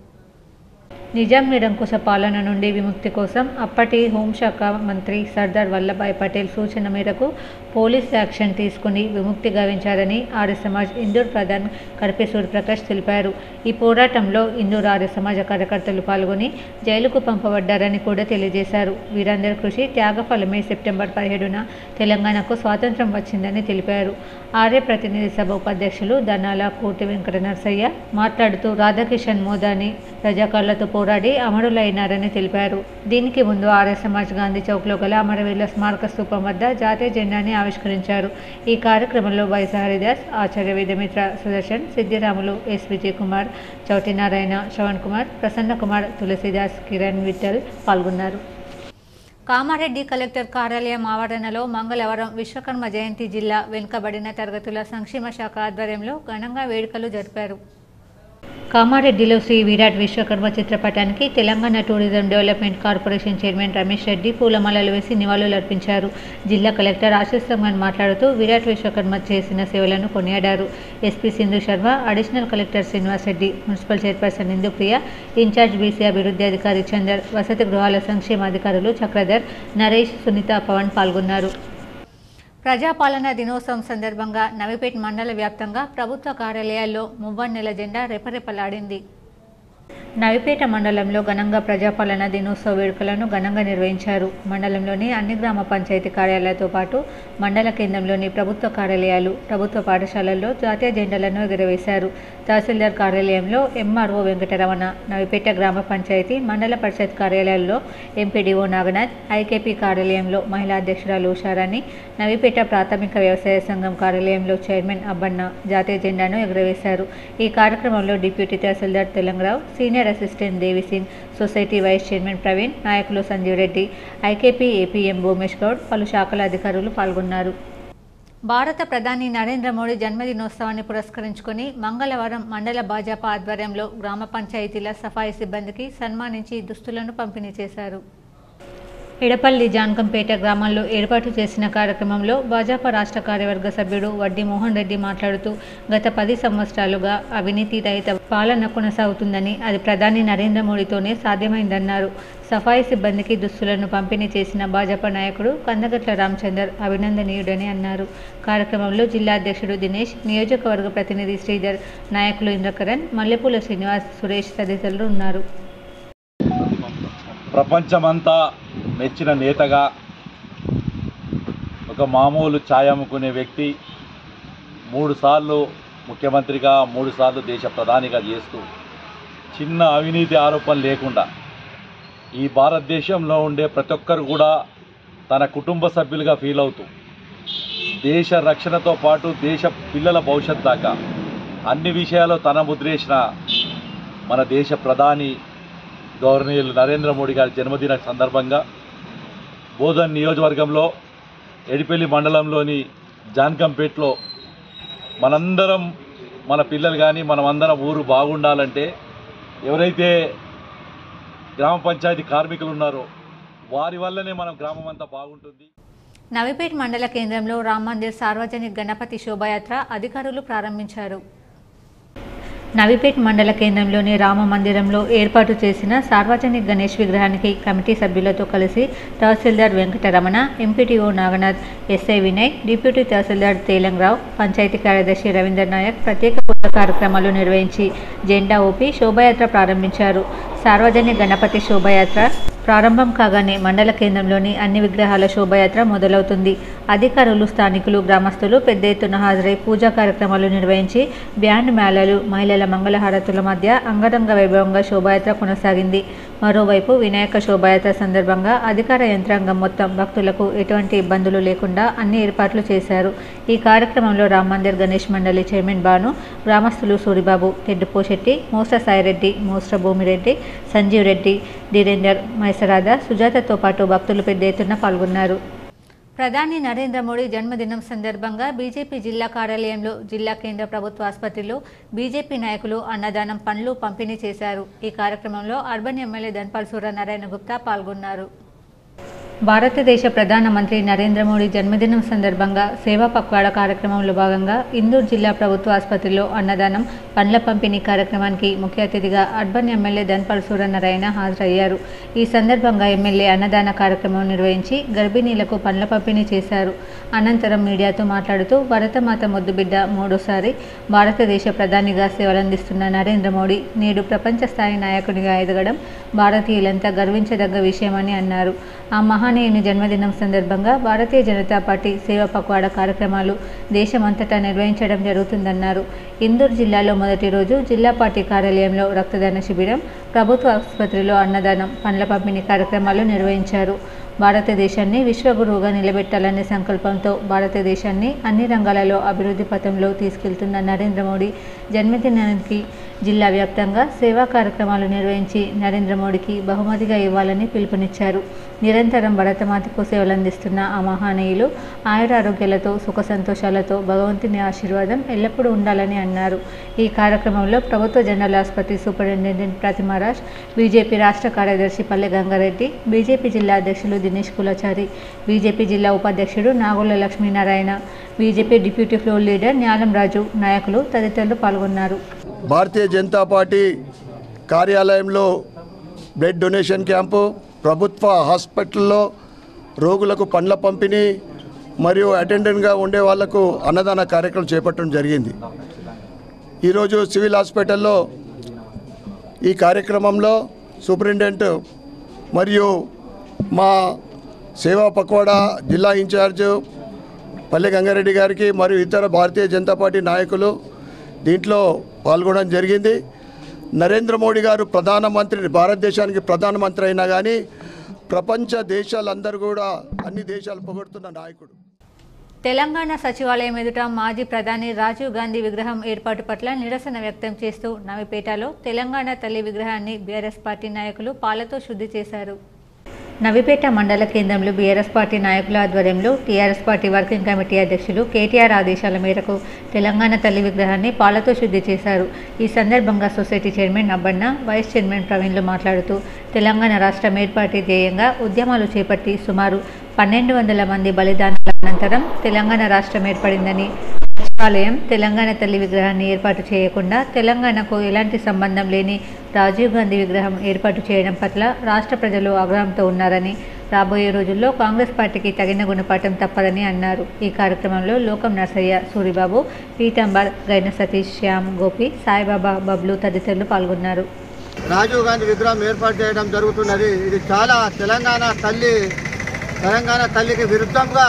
నిజాం నిరంకుశ పాలన నుండి విముక్తి కోసం అప్పటి హోంశాఖ మంత్రి సర్దార్ వల్లభాయ్ పటేల్ సూచన మేరకు పోలీస్ యాక్షన్ తీసుకుని విముక్తి గావించారని ఆర్య సమాజ్ ఇందూర్ ప్రధాన్ కర్పే సూర్యప్రకాష్ తెలిపారు. ఈ పోరాటంలో ఇందూర్ ఆర్య సమాజ కార్యకర్తలు పాల్గొని జైలుకు పంపబడ్డారని కూడా తెలియజేశారు. వీరందరి కృషి త్యాగఫలమే సెప్టెంబర్ 17న తెలంగాణకు స్వాతంత్ర్యం వచ్చిందని తెలిపారు. ఆర్య ప్రతినిధి సభ ఉపాధ్యక్షులు దన్నాల కోటి వెంకట నరసయ్య మాట్లాడుతూ రాధాకిషన్ మోదాని రజాకార్లతో పోరాడి అమరులైనారని తెలిపారు. దీనికి ముందు ఆర్య సమాజ్ గాంధీ చౌక్లో గల అమరవీరుల స్మారక స్తూపం వద్ద జాతీయ జెండాని ఆవిష్కరించారు. ఈ కార్యక్రమంలో వైఎస్ హరిదాస్, ఆచార్య వేదమిత్ర సుదర్శన్, సిద్ధిరాములు, ఎస్ విజయ్ కుమార్, చౌటి నారాయణ, శ్రవణ్ కుమార్, ప్రసన్న కుమార్, తులసిదాస్, కిరణ్ విఠల్ పాల్గొన్నారు. కామారెడ్డి కలెక్టర్ కార్యాలయం ఆవరణలో మంగళవారం విశ్వకర్మ జయంతి జిల్లా వెనుకబడిన తరగతుల సంక్షేమ శాఖ ఆధ్వర్యంలో ఘనంగా వేడుకలు జరిపారు. కామారెడ్డిలో శ్రీ విరాట్ విశ్వకర్మ చిత్రపటానికి Telangana tourism development corporation chairman Ramesh Reddy పూలమాలలు వేసి నివాళులర్పించారు. జిల్లా కలెక్టర్ ఆశీష్ సంగన్ మాట్లాడుతూ విరాట్ విశ్వకర్మ చేసిన సేవలను కొనియాడారు. SP Sindhu Sharma, additional collector Srinivas Reddy, municipal chairperson Indupriya, in charge BC అభివృద్ధి అధికారి చందర్, వసతి గృహాల సంక్షేమ అధికారులు చక్రధర్, నరేష్, సునీత, పవన్ పాల్గొన్నారు. ప్రజాపాలన దినోత్సవం సందర్భంగా నవీపేట్ మండల వ్యాప్తంగా ప్రభుత్వ కార్యాలయాల్లో మువ్వన్నెల జెండా రెపరెపలాడింది. నవిపేట మండలంలో ఘనంగా ప్రజాపాలన దినోత్సవ వేడుకలను ఘనంగా నిర్వహించారు. మండలంలోని అన్ని గ్రామ పంచాయతీ కార్యాలయాలతో పాటు మండల కేంద్రంలోని ప్రభుత్వ కార్యాలయాలు, ప్రభుత్వ పాఠశాలల్లో జాతీయ జెండాలను ఎగురవేశారు. తహసీల్దార్ కార్యాలయంలో ఎంఆర్ఓ వెంకటరమణ, నవిపేట గ్రామ పంచాయతీ, మండల పరిషత్ కార్యాలయాల్లో ఎంపీడీఓ నాగనాథ్, ఐకేపీ కార్యాలయంలో మహిళా అధ్యక్షురాలు ఉషారాణి, నవిపేట ప్రాథమిక వ్యవసాయ సంఘం కార్యాలయంలో చైర్మన్ అబ్బన్న జాతీయ జెండాను ఎగురవేశారు. ఈ కార్యక్రమంలో deputy tahsildar Telangarao, senior assistant Devisingh, society vice chairman Praveen, నాయకులు సంజీవ్ రెడ్డి, ఐకేపీ ఏపీఎం భూమేష్ గౌడ్, పలు శాఖల అధికారులు పాల్గొన్నారు. భారత ప్రధాని నరేంద్ర మోడీ జన్మదినోత్సవాన్ని పురస్కరించుకొని మంగళవారం మండల భాజపా ఆధ్వర్యంలో గ్రామ పంచాయతీల సఫాయి సిబ్బందికి సన్మానించి దుస్తులను పంపిణీ చేశారు. ఎడపల్లి, జాన్కంపేట గ్రామాల్లో ఏర్పాటు చేసిన కార్యక్రమంలో భాజపా రాష్ట్ర కార్యవర్గ సభ్యుడు వడ్డీ మోహన్ రెడ్డి మాట్లాడుతూ గత 10 సంవత్సరాలుగా అవినీతి రహిత పాలన కొనసాగుతుందని, అది ప్రధాని నరేంద్ర మోడీతోనే సాధ్యమైందన్నారు. సఫాయి సిబ్బందికి దుస్తులను పంపిణీ చేసిన భాజపా నాయకుడు కందగట్ల రామచందర్ అభినందనీయుడని అన్నారు. కార్యక్రమంలో జిల్లా అధ్యక్షుడు దినేష్, నియోజకవర్గ ప్రతినిధి శ్రీధర్, నాయకులు ఇంద్రకరణ్, మల్లెపూల శ్రీనివాస్, సురేష్ తదితరులు ఉన్నారు. ప్రపంచమంతా మెచ్చిన నేతగా, ఒక మామూలు ఛాయ్ అమ్ముకునే వ్యక్తి, 3 సార్లు ముఖ్యమంత్రిగా, 3 సార్లు దేశ ప్రధానిగా చేస్తూ చిన్న అవినీతి ఆరోపణ లేకుండా ఈ భారతదేశంలో ఉండే ప్రతి ఒక్కరు కూడా తన కుటుంబ సభ్యులుగా ఫీల్ అవుతూ దేశ రక్షణతో పాటు దేశ పిల్లల భవిష్యత్ దాకా అన్ని విషయాల్లో తన ముద్రేసిన మన దేశ ప్రధాని గౌరవనీయులు నరేంద్ర మోడీ గారి జన్మదిన సందర్భంగా బోధన్ నియోజకవర్గంలో ఎడిపల్లి మండలంలోని జాన్కంపేట్లో మనందరం, మన పిల్లలు కానీ మనమందరం ఊరు బాగుండాలంటే ఎవరైతే గ్రామ పంచాయతీ కార్మికులు ఉన్నారో వారి వల్లనే మన గ్రామం అంతా బాగుంటుంది. నవిపేట్ మండల కేంద్రంలో రామ్ మందిర్ సార్వజనిక గణపతి శోభాయాత్ర అధికారులు ప్రారంభించారు. నవిపేట్ మండల కేంద్రంలోని రామ మందిరంలో ఏర్పాటు చేసిన సార్వజనిక గణేష్ విగ్రహానికి కమిటీ సభ్యులతో కలిసి tahsildar Venkataramana, MPTO Naganath, SI Vinay, deputy tahsildar Telangarao, panchayat కార్యదర్శి రవీందర్ నాయక్ ప్రత్యేక పూజ కార్యక్రమాలు నిర్వహించి జెండా ఊపి శోభాయాత్ర ప్రారంభించారు. సార్వజనిక గణపతి శోభయాత్ర ప్రారంభం కాగానే మండల కేంద్రంలోని అన్ని విగ్రహాల శోభయాత్ర మొదలవుతుంది. అధికారులు, స్థానికులు, గ్రామస్తులు పెద్ద ఎత్తున హాజరై పూజా కార్యక్రమాలు నిర్వహించి బ్యాండ్ మేళాలు, మహిళల మంగళహారతుల మధ్య అంగరంగ వైభవంగా శోభయాత్ర కొనసాగింది. మరోవైపు వినాయక శోభయాత్ర సందర్భంగా అధికార యంత్రాంగం మొత్తం భక్తులకు ఎటువంటి ఇబ్బందులు లేకుండా అన్ని ఏర్పాట్లు చేశారు. ఈ కార్యక్రమంలో రామ్ మందిర్ గణేష్ మండలి చైర్మన్ బాను, గ్రామస్తులు సూరిబాబు, తెడ్డుపోశెట్టి, మోస్ర సాయిరెడ్డి, మోస్ర భూమిరెడ్డి, సంజీవ్ రెడ్డి, ధీరేందర్, మైసరాద, సుజాతతో పాటు భక్తులు పెద్ద ఎత్తున పాల్గొన్నారు. ప్రధాని నరేంద్ర మోడీ జన్మదినం సందర్భంగా బీజేపీ జిల్లా కార్యాలయంలో జిల్లా కేంద్ర ప్రభుత్వ ఆసుపత్రిలో బీజేపీ నాయకులు అన్నదానం పండ్లు పంపిణీ చేశారు. ఈ కార్యక్రమంలో అర్బన్ ఎమ్మెల్యే ధన్పాల్ సూర్యనారాయణ గుప్తా పాల్గొన్నారు. భారతదేశ ప్రధానమంత్రి నరేంద్ర మోడీ జన్మదినం సందర్భంగా సేవా పక్వాడ కార్యక్రమంలో భాగంగా ఇందూర్ జిల్లా ప్రభుత్వ ఆసుపత్రిలో అన్నదానం పండ్ల పంపిణీ కార్యక్రమానికి ముఖ్య అతిథిగా అర్బన్ ఎమ్మెల్యే ధన్పాల్ సూర్యనారాయణ హాజరయ్యారు. ఈ సందర్భంగా ఎమ్మెల్యే అన్నదాన కార్యక్రమం నిర్వహించి గర్భిణీలకు పండ్ల పంపిణీ చేశారు. అనంతరం మీడియాతో మాట్లాడుతూ భరతమాత ముద్దుబిడ్డ మూడోసారి భారతదేశ ప్రధానిగా సేవలందిస్తున్న నరేంద్ర మోడీ నేడు ప్రపంచ స్థాయి నాయకుడిగా ఎదగడం భారతీయులంతా గర్వించదగ్గ విషయమని అన్నారు. ఆ మహానీయుని జన్మదినం సందర్భంగా భారతీయ జనతా పార్టీ సేవా పక్వాడ కార్యక్రమాలు దేశమంతటా నిర్వహించడం జరుగుతుందన్నారు. ఇందూర్ జిల్లాలో మొదటి రోజు జిల్లా పార్టీ కార్యాలయంలో రక్తదాన శిబిరం, ప్రభుత్వ ఆసుపత్రిలో అన్నదానం, పండ్ల పంపిణీ కార్యక్రమాలు నిర్వహించారు. భారతదేశాన్ని విశ్వగురువుగా నిలబెట్టాలనే సంకల్పంతో భారతదేశాన్ని అన్ని రంగాలలో అభివృద్ధి పథంలో తీసుకెళ్తున్న నరేంద్ర మోడీ జన్మదినానికి జిల్లా వ్యాప్తంగా సేవా కార్యక్రమాలు నిర్వహించి నరేంద్ర మోడీకి బహుమతిగా ఇవ్వాలని పిలుపునిచ్చారు. నిరంతరం భరతమాతకు సేవలందిస్తున్న ఆ మహానీయులు ఆయురారోగ్యాలతో, సుఖ సంతోషాలతో భగవంతుని ఆశీర్వాదం ఎల్లప్పుడూ ఉండాలని అన్నారు. ఈ కార్యక్రమంలో ప్రభుత్వ జనరల్ ఆసుపత్రి సూపరింటెండెంట్ ప్రతిమారాజ్, బీజేపీ రాష్ట్ర కార్యదర్శి పల్లె గంగారెడ్డి, బీజేపీ జిల్లా అధ్యక్షులు దినేష్ కులచారి, బీజేపీ జిల్లా ఉపాధ్యక్షుడు Nagolla Lakshminarayana, BJP deputy floor leader Nyalam Raju, నాయకులు తదితరులు పాల్గొన్నారు. భారతీయ జనతా పార్టీ కార్యాలయంలో బ్లడ్ డొనేషన్ క్యాంపు, ప్రభుత్వ హాస్పిటల్లో రోగులకు పండ్ల పంపిణీ మరియు అటెండెంట్గా ఉండే వాళ్లకు అన్నదాన కార్యక్రమం చేపట్టడం జరిగింది. ఈరోజు సివిల్ హాస్పిటల్లో ఈ కార్యక్రమంలో సూపరింటెండెంట్ మరియు మా సేవా పక్వాడా జిల్లా ఇన్ఛార్జ్ పల్లె గంగారెడ్డి గారికి మరియు ఇతర భారతీయ జనతా పార్టీ నాయకులు దీంట్లో పాల్గొనడం జరిగింది. నరేంద్ర మోడీ గారు ప్రధానమంత్రి, భారతదేశానికి ప్రధానమంత్రి అయినా కానీ ప్రపంచ దేశాలందరూ కూడా అన్ని దేశాలు పొగడుతున్న నాయకుడు. తెలంగాణ సచివాలయం ఎదుట మాజీ ప్రధాని రాజీవ్ గాంధీ విగ్రహం ఏర్పాటు పట్ల నిరసన వ్యక్తం చేస్తూ నవిపేటలో తెలంగాణ తల్లి విగ్రహాన్ని బీఆర్ఎస్ పార్టీ నాయకులు పాలతో శుద్ధి చేశారు. నవిపేట మండల కేంద్రంలో బీఆర్ఎస్ పార్టీ నాయకుల ఆధ్వర్యంలో టీఆర్ఎస్ పార్టీ వర్కింగ్ కమిటీ అధ్యక్షులు కేటీఆర్ ఆదేశాల మేరకు తెలంగాణ తల్లి విగ్రహాన్ని పాలతో శుద్ధి చేశారు. ఈ సందర్భంగా society chairman Abbanna, vice chairman ప్రవీణ్లు మాట్లాడుతూ తెలంగాణ రాష్ట్రం ఏర్పాటు ధ్యేయంగా ఉద్యమాలు చేపట్టి సుమారు 1200 మంది బలిదానాల అనంతరం తెలంగాణ రాష్ట్రం ఏర్పడిందని, సచివాలయం తెలంగాణ తల్లి విగ్రహాన్ని ఏర్పాటు చేయకుండా తెలంగాణకు ఎలాంటి సంబంధం లేని రాజీవ్ గాంధీ విగ్రహం ఏర్పాటు చేయడం పట్ల రాష్ట్ర ప్రజలు ఆగ్రహంతో ఉన్నారని, రాబోయే రోజుల్లో కాంగ్రెస్ పార్టీకి తగిన గుణపాఠం తప్పదని అన్నారు. ఈ కార్యక్రమంలో లోకం నర్సయ్య, సూరిబాబు, పీతాంబర్, గైన సతీష్, శ్యామ్, గోపి, సాయిబాబా, బబ్లు తదితరులు పాల్గొన్నారు. రాజీవ్ గాంధీ విగ్రహం ఏర్పాటు చేయడం జరుగుతున్నది. ఇది చాలా తెలంగాణ తల్లికి విరుద్ధంగా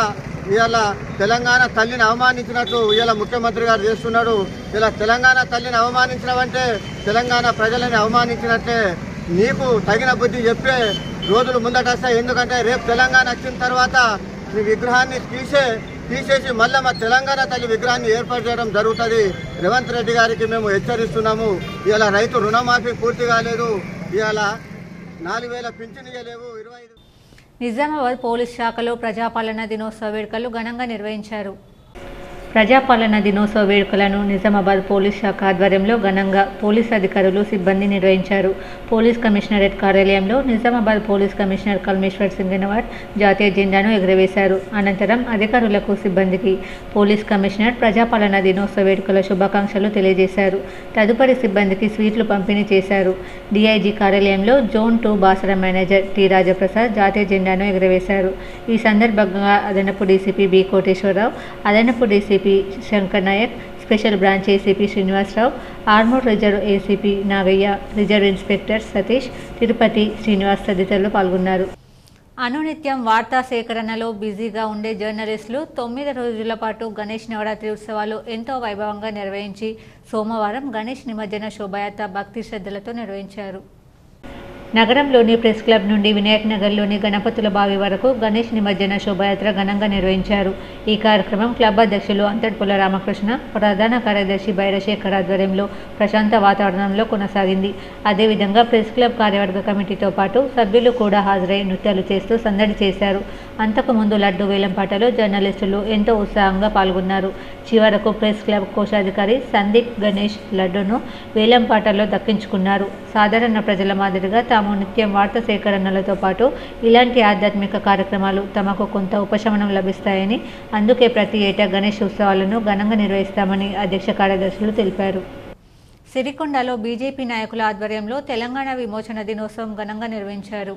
ఇవాళ తెలంగాణ తల్లిని అవమానించినట్టు ఇవాళ ముఖ్యమంత్రి గారు చేస్తున్నాడు. ఇలా తెలంగాణ తల్లిని అవమానించడమంటే తెలంగాణ ప్రజలని అవమానించినట్టే. నీకు తగిన బుద్ధి చెప్పే రోజులు ముందట వస్తాయి. ఎందుకంటే రేపు తెలంగాణ వచ్చిన తర్వాత ఈ విగ్రహాన్ని తీసేసి మళ్ళీ మా తెలంగాణ తల్లి విగ్రహాన్ని ఏర్పాటు చేయడం జరుగుతుంది. రేవంత్ రెడ్డి గారికి మేము హెచ్చరిస్తున్నాము. ఇవాళ రైతు రుణమాఫీ పూర్తి కాలేదు, ఇవాళ 4000 పింఛన్ ఇవ్వలేవు. 25 నిజామాబాద్ పోలీస్ శాఖలో ప్రజాపాలన దినోత్సవ వేడుకలు ఘనంగా నిర్వహించారు. ప్రజాపాలన దినోత్సవ వేడుకలను నిజామాబాద్ పోలీస్ శాఖ ఆధ్వర్యంలో ఘనంగా పోలీస్ అధికారులు, సిబ్బంది నిర్వహించారు. పోలీస్ కమిషనరేట్ కార్యాలయంలో నిజామాబాద్ పోలీస్ కమిషనర్ కల్మేశ్వర్ సింగనవాడ్ జాతీయ జెండాను ఎగురవేశారు. అనంతరం అధికారులకు, సిబ్బందికి పోలీస్ కమిషనర్ ప్రజాపాలన దినోత్సవ వేడుకల శుభాకాంక్షలు తెలియజేశారు. తదుపరి సిబ్బందికి స్వీట్లు పంపిణీ చేశారు. డీఐజీ కార్యాలయంలో zone 2 Basara manager T Rajaprasad జాతీయ జెండాను ఎగురవేశారు. ఈ సందర్భంగా అదనపు డీసీపీ బి కోటేశ్వరరావు, అదనపు DCP Shankar Naik, special branch ACP Srinivasarao, Armoor reserve ACP Nagaiah, reserve inspector Satish, Tirupati Srinivas తదితరులు పాల్గొన్నారు. అనునిత్యం వార్తా సేకరణలో బిజీగా ఉండే జర్నలిస్టులు 9 రోజుల పాటు గణేష్ నవరాత్రి ఉత్సవాలు ఎంతో వైభవంగా నిర్వహించి సోమవారం గణేష్ నిమజ్జన శోభాయాత్ర భక్తి శ్రద్ధలతో నిర్వహించారు. నగరంలోని ప్రెస్ క్లబ్ నుండి వినాయక్ నగర్లోని గణపతుల బావి వరకు గణేష్ నిమజ్జన శోభాయాత్ర ఘనంగా నిర్వహించారు. ఈ కార్యక్రమం క్లబ్ అధ్యక్షులు అంతర్పుల రామకృష్ణ, ప్రధాన కార్యదర్శి బైరశేఖర్ ఆధ్వర్యంలో ప్రశాంత వాతావరణంలో కొనసాగింది. అదేవిధంగా ప్రెస్ క్లబ్ కార్యవర్గ కమిటీతో పాటు సభ్యులు కూడా హాజరై నృత్యాలు చేస్తూ సందడి చేశారు. అంతకుముందు లడ్డు వేలంపాటలో జర్నలిస్టులు ఎంతో ఉత్సాహంగా పాల్గొన్నారు. చివరకు ప్రెస్ క్లబ్ కోశాధికారి సందీప్ గణేష్ లడ్డును వేలంపాటలో దక్కించుకున్నారు. సాధారణ ప్రజల మాదిరిగా తాము నిత్యం వార్తా సేకరణలతో పాటు ఇలాంటి ఆధ్యాత్మిక కార్యక్రమాలు తమకు కొంత ఉపశమనం లభిస్తాయని, అందుకే ప్రతి ఏటా గణేష్ ఉత్సవాలను ఘనంగా నిర్వహిస్తామని అధ్యక్ష కార్యదర్శులు తెలిపారు. సిరికొండలో బీజేపీ నాయకుల ఆధ్వర్యంలో తెలంగాణ విమోచన దినోత్సవం ఘనంగా నిర్వహించారు.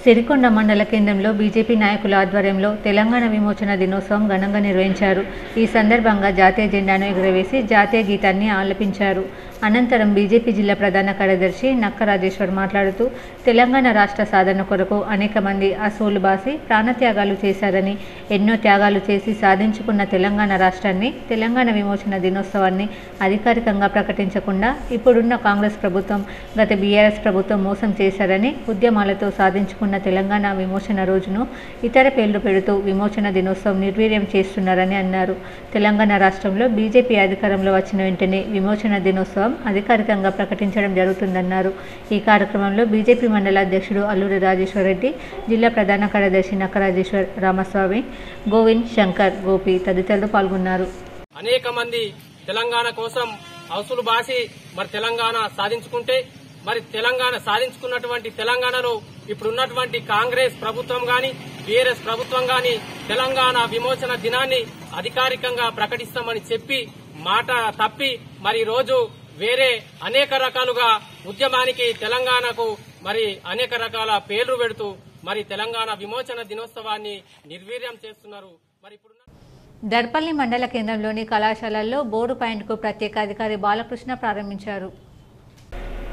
సిరికొండ మండల కేంద్రంలో బీజేపీ నాయకుల ఆధ్వర్యంలో తెలంగాణ విమోచన దినోత్సవం ఘనంగా నిర్వహించారు. ఈ సందర్భంగా జాతీయ జెండాను ఎగురవేసి జాతీయ గీతాన్ని ఆలపించారు. అనంతరం బీజేపీ జిల్లా ప్రధాన కార్యదర్శి నక్క రాజేశ్వర్ మాట్లాడుతూ తెలంగాణ రాష్ట్ర సాధన కొరకు అనేక మంది అసూలు బాసి ప్రాణత్యాగాలు చేశారని, ఎన్నో త్యాగాలు చేసి సాధించుకున్న తెలంగాణ రాష్ట్రాన్ని తెలంగాణ విమోచన దినోత్సవాన్ని అధికారికంగా ప్రకటించకుండా ఇప్పుడున్న కాంగ్రెస్ ప్రభుత్వం, గత బీఆర్ఎస్ ప్రభుత్వం మోసం చేశారని, ఉద్యమాలతో సాధించుకున్న తెలంగాణ విమోచన రోజును ఇతర పేర్లు పెడుతూ విమోచన దినోత్సవం నిర్వీర్యం చేస్తున్నారని అన్నారు. తెలంగాణ రాష్ట్రంలో బీజేపీ అధికారంలో వచ్చిన వెంటనే విమోచన దినోత్సవం అధికారికంగా ప్రకటించడం జరుగుతుందన్నారు. ఈ కార్యక్రమంలో బీజేపీ మండల అధ్యక్షుడు అల్లూరి రాజేశ్వర్ రెడ్డి, జిల్లా ప్రధాన కార్యదర్శి నక్కరాజేశ్వర్, రామస్వామి, గోవింద్, శంకర్, గోపి తదితరులు పాల్గొన్నారు. అనేక మంది తెలంగాణ కోసం అవసరం బాసి మరి తెలంగాణ సాధించుకుంటే, మరి తెలంగాణ సాధించుకున్నటువంటి తెలంగాణలో ఇప్పుడున్నటువంటి కాంగ్రెస్ ప్రభుత్వం గాని బీఆర్ఎస్ ప్రభుత్వం గాని తెలంగాణ విమోచన దినాన్ని అధికారికంగా ప్రకటిస్తామని చెప్పి మాట తప్పి మరి రోజు వేరే అనేక రకాలుగా ఉద్యమానికి తెలంగాణకు మరి అనేక రకాల పేర్లు పెడుతూ మరి తెలంగాణ విమోచన దినోత్సవాన్ని నిర్వీర్యం చేస్తున్నారు. మరి ఇప్పుడు దర్పల్లి మండల కేంద్రంలోని కళాశాలల్లో బోర్డు పాయింట్కు ప్రత్యేక అధికారి బాలకృష్ణ ప్రారంభించారు.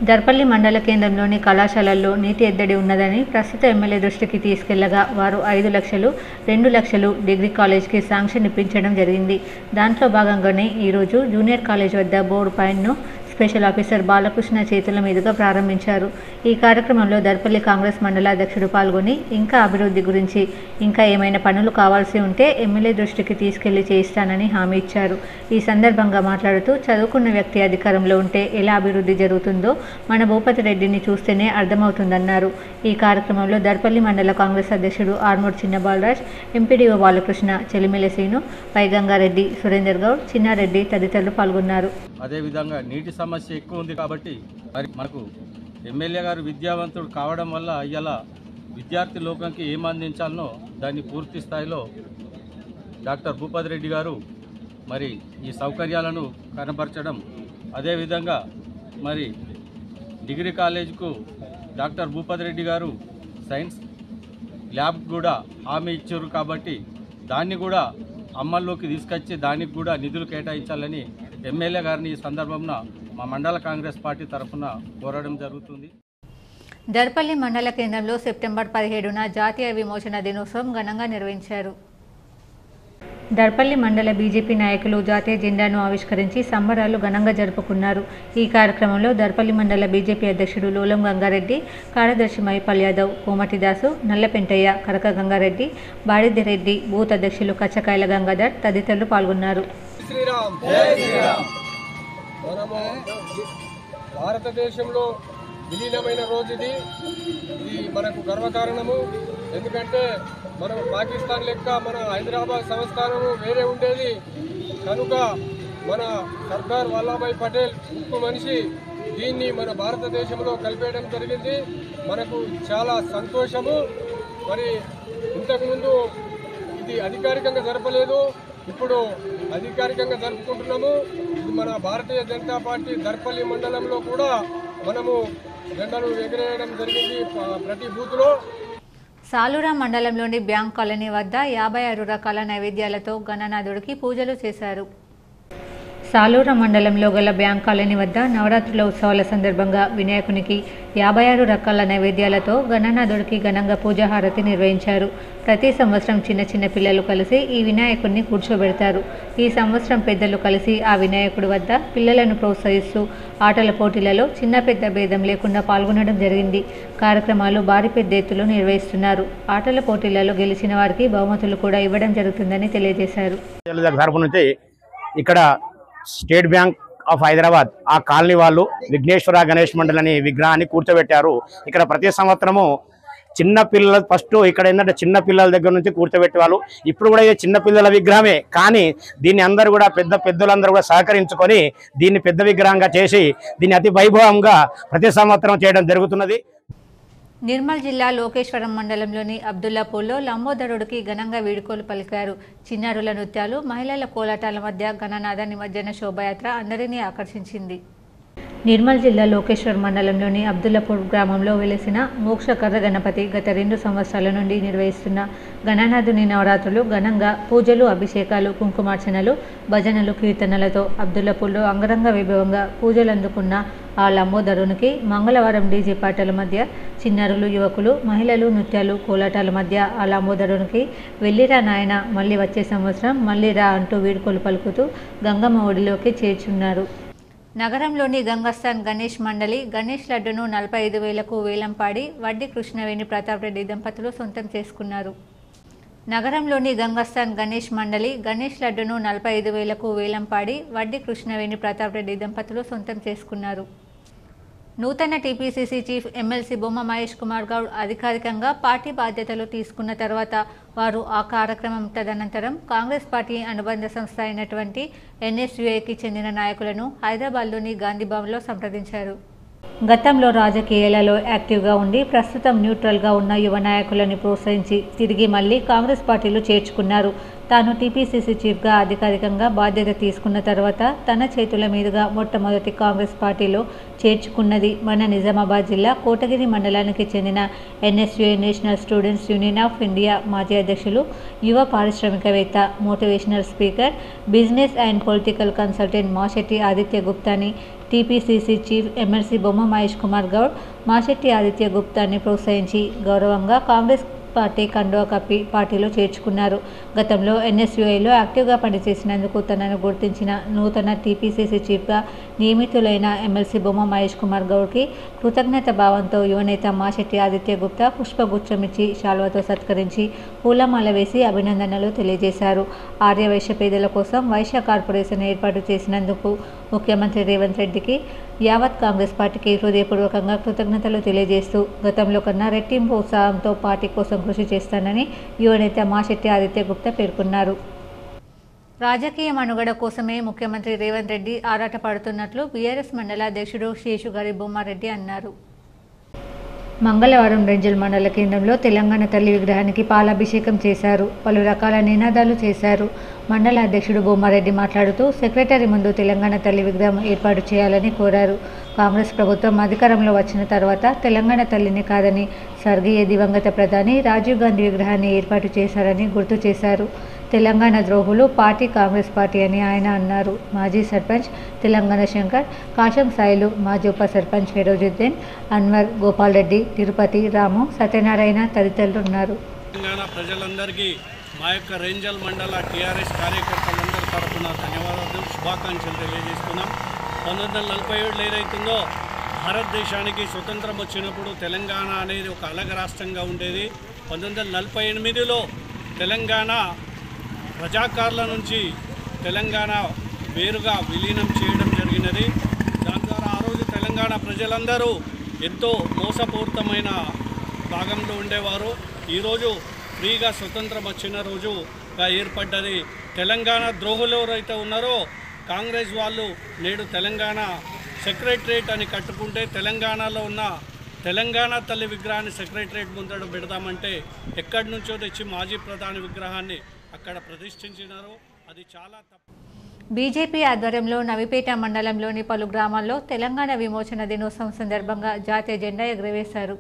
దర్పల్లి మండల కేంద్రంలోని కళాశాలల్లో నీటి ఎద్దడి ఉన్నదని ప్రస్తుత ఎమ్మెల్యే దృష్టికి తీసుకెళ్లగా వారు 5 లక్షలు, 2 లక్షలు డిగ్రీ కాలేజ్కి శాంక్షన్ ఇప్పించడం జరిగింది. దాంట్లో భాగంగానే ఈరోజు జూనియర్ కాలేజ్ వద్ద బోర్డు పాయింట్ను స్పెషల్ ఆఫీసర్ బాలకృష్ణ చేతుల మీదుగా ప్రారంభించారు. ఈ కార్యక్రమంలో దర్పల్లి కాంగ్రెస్ మండల అధ్యక్షుడు పాల్గొని ఇంకా అభివృద్ధి గురించి, ఇంకా ఏమైనా పనులు కావాల్సి ఉంటే ఎమ్మెల్యే దృష్టికి తీసుకెళ్లి చేయిస్తానని హామీ ఇచ్చారు. ఈ సందర్భంగా మాట్లాడుతూ చదువుకున్న వ్యక్తి అధికారంలో ఉంటే ఎలా అభివృద్ధి జరుగుతుందో మన భూపతి రెడ్డిని చూస్తేనే అర్థమవుతుందన్నారు. ఈ కార్యక్రమంలో దర్పల్లి మండల కాంగ్రెస్ అధ్యక్షుడు ఆర్మూర్ చిన్న బాలరాజ్, ఎంపీడీఓ బాలకృష్ణ, చెలిమెల శ్రీను, వైగంగారెడ్డి, సురేందర్ గౌడ్, చిన్నారెడ్డి తదితరులు పాల్గొన్నారు. అదేవిధంగా నీటి సమస్య ఎక్కువ ఉంది కాబట్టి మరి మనకు ఎమ్మెల్యే గారు విద్యావంతుడు కావడం వల్ల ఇలా విద్యార్థి లోకంకి ఏం అందించాలనో దాన్ని పూర్తి స్థాయిలో డాక్టర్ భూపతి రెడ్డి గారు మరి ఈ సౌకర్యాలను కనబరచడం, అదేవిధంగా మరి డిగ్రీ కాలేజీకు డాక్టర్ భూపతి రెడ్డి గారు సైన్స్ ల్యాబ్ కూడా హామీ ఇచ్చారు కాబట్టి దాన్ని కూడా అమల్లోకి తీసుకొచ్చి దానికి కూడా నిధులు కేటాయించాలని ఎమ్మెల్యే గారిని ఈ సందర్భంలో మా మండల కాంగ్రెస్ పార్టీ తరఫున కోరడం జరుగుతుంది. దర్పల్లి మండల కేంద్రంలో సెప్టెంబర్ 17న జాతీయ విమోచన దినోత్సవం ఘనంగా నిర్వహించారు. దర్పల్లి మండల బీజేపీ నాయకులు జాతీయ జెండాను ఆవిష్కరించి సంబరాలు ఘనంగా జరుపుకున్నారు. ఈ కార్యక్రమంలో దర్పల్లి మండల బీజేపీ అధ్యక్షుడు లోలం గంగారెడ్డి, కార్యదర్శి మైపాల్ యాదవ్, కోమటిదాసు, నల్లపెంటయ్య, కరక గంగారెడ్డి, బాడిదిరెడ్డి, బూత్ అధ్యక్షులు కచ్చకాయల గంగాధర్ తదితరులు పాల్గొన్నారు. మనము భారతదేశంలో విలీనమైన రోజు ఇది మనకు గర్వకారణము. ఎందుకంటే మనం పాకిస్తాన్ లెక్క మన హైదరాబాద్ సంస్థానము వేరే ఉండేది కనుక మన సర్దార్ వల్లభాయ్ పటేల్ ఉక్కు మనిషి దీన్ని మన భారతదేశంలో కలిపేయడం జరిగింది. మనకు చాలా సంతోషము. మరి ఇంతకుముందు ఇది అధికారికంగా జరపలేదు, ఇప్పుడు అధికారికంగా జరుపుకుంటున్నాము. ఇది మన భారతీయ జనతా పార్టీ దర్పల్లి మండలంలో కూడా మనము జెండాను ఎగరేయడం జరిగింది ప్రతి బూత్లో. సాలూరా మండలంలోని బ్యాంక్ కాలనీ వద్ద 56 రకాల నైవేద్యాలతో గణనాథుడికి పూజలు చేశారు. సాలూరు మండలంలో గల బ్యాంక్ కాలనీ వద్ద నవరాత్రుల ఉత్సవాల సందర్భంగా వినాయకునికి 56 రకాల నైవేద్యాలతో గణనాథుడికి ఘనంగా పూజాహారతి నిర్వహించారు. ప్రతి సంవత్సరం చిన్న పిల్లలు కలిసి ఈ వినాయకుడిని కూర్చోబెడతారు. ఈ సంవత్సరం పెద్దలు కలిసి ఆ వినాయకుడి వద్ద పిల్లలను ప్రోత్సహిస్తూ ఆటల పోటీలలో చిన్న పెద్ద భేదం లేకుండా పాల్గొనడం జరిగింది. కార్యక్రమాలు భారీ పెద్ద ఎత్తులో నిర్వహిస్తున్నారు. ఆటల పోటీలలో గెలిచిన వారికి బహుమతులు కూడా ఇవ్వడం జరుగుతుందని తెలియజేశారు. ఇక్కడ స్టేట్ బ్యాంక్ ఆఫ్ హైదరాబాద్ ఆ కాలనీ వాళ్ళు విఘ్నేశ్వర గణేష్ మండల్ అనే విగ్రహాన్ని కూర్చోబెట్టారు. ఇక్కడ ప్రతి సంవత్సరము చిన్న పిల్లల ఫస్ట్ ఇక్కడ ఏంటంటే చిన్న పిల్లల దగ్గర నుంచి కూర్చోబెట్టేవాళ్ళు. ఇప్పుడు కూడా ఇది చిన్న పిల్లల విగ్రహమే, కానీ దీన్ని అందరూ కూడా పెద్దలందరూ కూడా సహకరించుకొని దీన్ని పెద్ద విగ్రహంగా చేసి దీన్ని అతి వైభవంగా ప్రతి సంవత్సరం చేయడం జరుగుతున్నది. నిర్మల్ జిల్లా లోకేశ్వరం మండలంలోని అబ్దుల్లాపూర్లో లంబోదరుడికి ఘనంగా వీడ్కోలు పలికారు. చిన్నారుల నృత్యాలు, మహిళల కోలాటాల మధ్య గణనాథ నిమజ్జన శోభాయాత్ర అందరినీ ఆకర్షించింది. నిర్మల్ జిల్లా లోకేశ్వర్ మండలంలోని అబ్దుల్లాపూర్ గ్రామంలో వెలిసిన మోక్షకర్ర గణపతి గత 2 సంవత్సరాల నుండి నిర్వహిస్తున్న గణనాథుని నవరాత్రులు ఘనంగా పూజలు, అభిషేకాలు, కుంకుమార్చనలు, భజనలు, కీర్తనలతో అబ్దుల్లాపూర్లో అంగరంగ వైభవంగా పూజలు అందుకున్న ఆ లంబోదరునికి మంగళవారం డీజే పాటల మధ్య చిన్నారులు, యువకులు, మహిళలు నృత్యాలు, కోలాటాల మధ్య ఆ లంబోదరునికి వెళ్ళిరా నాయన, మళ్ళీ వచ్చే సంవత్సరం మళ్ళీరా అంటూ వీడ్కోలు పలుకుతూ గంగమ్మ ఒడిలోకి చేర్చున్నారు. నగరంలోని గంగస్థాన్ గణేష్ మండలి గణేష్ లడ్డును 45,000కు వేలం పాడి వడ్డీ కృష్ణవేణి ప్రతాప్ రెడ్డి దంపతులు సొంతం చేసుకున్నారు. నగరంలోని గంగస్థాన్ గణేష్ మండలి గణేష్ లడ్డును 45,000కు వేలం పాడి వడ్డీ కృష్ణవేణి ప్రతాప్ రెడ్డి దంపతులు సొంతం చేసుకున్నారు. నూతన TPCC chief MLC Bomma Mahesh Kumar Goud అధికారికంగా పార్టీ బాధ్యతలు తీసుకున్న తర్వాత వారు ఆ కార్యక్రమం తదనంతరం కాంగ్రెస్ పార్టీ అనుబంధ సంస్థ అయినటువంటి ఎన్ఎస్యుఐకి చెందిన నాయకులను హైదరాబాద్లోని గాంధీ భవన్లో సంప్రదించారు. గతంలో రాజకీయాలలో యాక్టివ్గా ఉండి ప్రస్తుతం న్యూట్రల్గా ఉన్న యువ నాయకులను ప్రోత్సహించి తిరిగి మళ్ళీ కాంగ్రెస్ పార్టీలో చేర్చుకున్నారు. తాను టీపీసీసీ చీఫ్గా అధికారికంగా బాధ్యత తీసుకున్న తర్వాత తన చేతుల మీదుగా మొట్టమొదటి కాంగ్రెస్ పార్టీలో చేర్చుకున్నది మన నిజామాబాద్ జిల్లా కోటగిరి మండలానికి చెందిన NSUI national students union of India మాజీ అధ్యక్షులు, యువ పారిశ్రామికవేత్త, motivational speaker, business and political consultant Mashetti Aditya గుప్తాని TPCC chief MLC Bomma Mahesh Kumar Goud Mashetti Aditya గుప్తాని ప్రోత్సహించి గౌరవంగా కాంగ్రెస్ పార్టీ కండువా కప్పి పార్టీలో చేర్చుకున్నారు. గతంలో ఎన్ఎస్యుఐలో యాక్టివ్గా పనిచేసినందుకు తనను గుర్తించిన నూతన టీపీసీసీ చీఫ్గా నియమితులైన ఎమ్మెల్సీ బొమ్మ మహేష్ కుమార్ గౌడ్కి కృతజ్ఞత భావంతో యువనేత మాశెట్టి ఆదిత్య గుప్తా పుష్పగుచ్చమిచ్చి శాల్వాతో సత్కరించి పూలమాల వేసి అభినందనలు తెలియజేశారు. ఆర్యవైశ్య పేదల కోసం వైశ్య కార్పొరేషన్ ఏర్పాటు చేసినందుకు ముఖ్యమంత్రి రేవంత్ రెడ్డికి యావత్ కాంగ్రెస్ పార్టీకి హృదయపూర్వకంగా కృతజ్ఞతలు తెలియజేస్తూ గతంలో కన్నా రెట్టింపు ఉత్సాహంతో పార్టీ కోసం కృషి చేస్తానని యువనేత మాశెట్టి ఆదిత్య గుప్తా పేర్కొన్నారు. రాజకీయ మనుగడ కోసమే ముఖ్యమంత్రి రేవంత్ రెడ్డి ఆరాటపడుతున్నట్లు బీఆర్ఎస్ మండల అధ్యక్షుడు శేషుగారి బొమ్మారెడ్డి అన్నారు. మంగళవారం రెంజల్ మండల కేంద్రంలో తెలంగాణ తల్లి విగ్రహానికి పాలాభిషేకం చేశారు. పలు రకాల నినాదాలు చేశారు. మండల అధ్యక్షుడు బొమ్మారెడ్డి మాట్లాడుతూ సెక్రటరీ ముందు తెలంగాణ తల్లి విగ్రహం ఏర్పాటు చేయాలని కోరారు. కాంగ్రెస్ ప్రభుత్వం అధికారంలో వచ్చిన తర్వాత తెలంగాణ తల్లిని కాదని స్వర్గీయ దివంగత ప్రధాని రాజీవ్ గాంధీ విగ్రహాన్ని ఏర్పాటు చేశారని గుర్తు చేశారు. తెలంగాణ ద్రోహులు పార్టీ కాంగ్రెస్ పార్టీ అని ఆయన అన్నారు. మాజీ సర్పంచ్ తెలంగాణ శంకర్, కాశం సాయిలు, మాజీ ఉప సర్పంచ్ ఫిరోజుద్దీన్, అన్వర్, గోపాల్ రెడ్డి, తిరుపతి, రాము, సత్యనారాయణ తదితరులు ఉన్నారు. తెలంగాణ ప్రజలందరికీ మా యొక్క రేంజల్ మండల టీఆర్ఎస్ కార్యకర్తలందరి తరఫున ధన్యవాదాలు, శుభాకాంక్షలు తెలియజేస్తున్నాం. 1947 ఏదైతుందో భారతదేశానికి స్వతంత్రం వచ్చినప్పుడు తెలంగాణ అనేది ఒక అలగ రాష్ట్రంగా ఉండేది. 1948లో తెలంగాణ ప్రజాకారుల నుంచి తెలంగాణ వేరుగా విలీనం చేయడం జరిగినది. దాని ద్వారా ఆ రోజు తెలంగాణ ప్రజలందరూ ఎంతో మోసపూరితమైన భాగంలో ఉండేవారు. ఈరోజు ఫ్రీగా స్వతంత్రం వచ్చిన రోజుగా ఏర్పడ్డది. తెలంగాణ ద్రోహులు ఎవరైతే ఉన్నారో కాంగ్రెస్ వాళ్ళు నేడు తెలంగాణ సెక్రటరేట్ అని కట్టుకుంటే తెలంగాణలో ఉన్న తెలంగాణ తల్లి విగ్రహాన్ని సెక్రటరేట్ ముందర పెడదామంటే ఎక్కడి నుంచో తెచ్చి మాజీ ప్రధాని విగ్రహాన్ని అక్కడ ప్రతిష్ఠించినారు. అది చాలా తప్పు. బీజేపీ ఆధ్వర్యంలో నవిపేట మండలంలోని పలు గ్రామాల్లో తెలంగాణ విమోచన దినోత్సవం సందర్భంగా జాతీయ జెండా ఎగురవేశారు.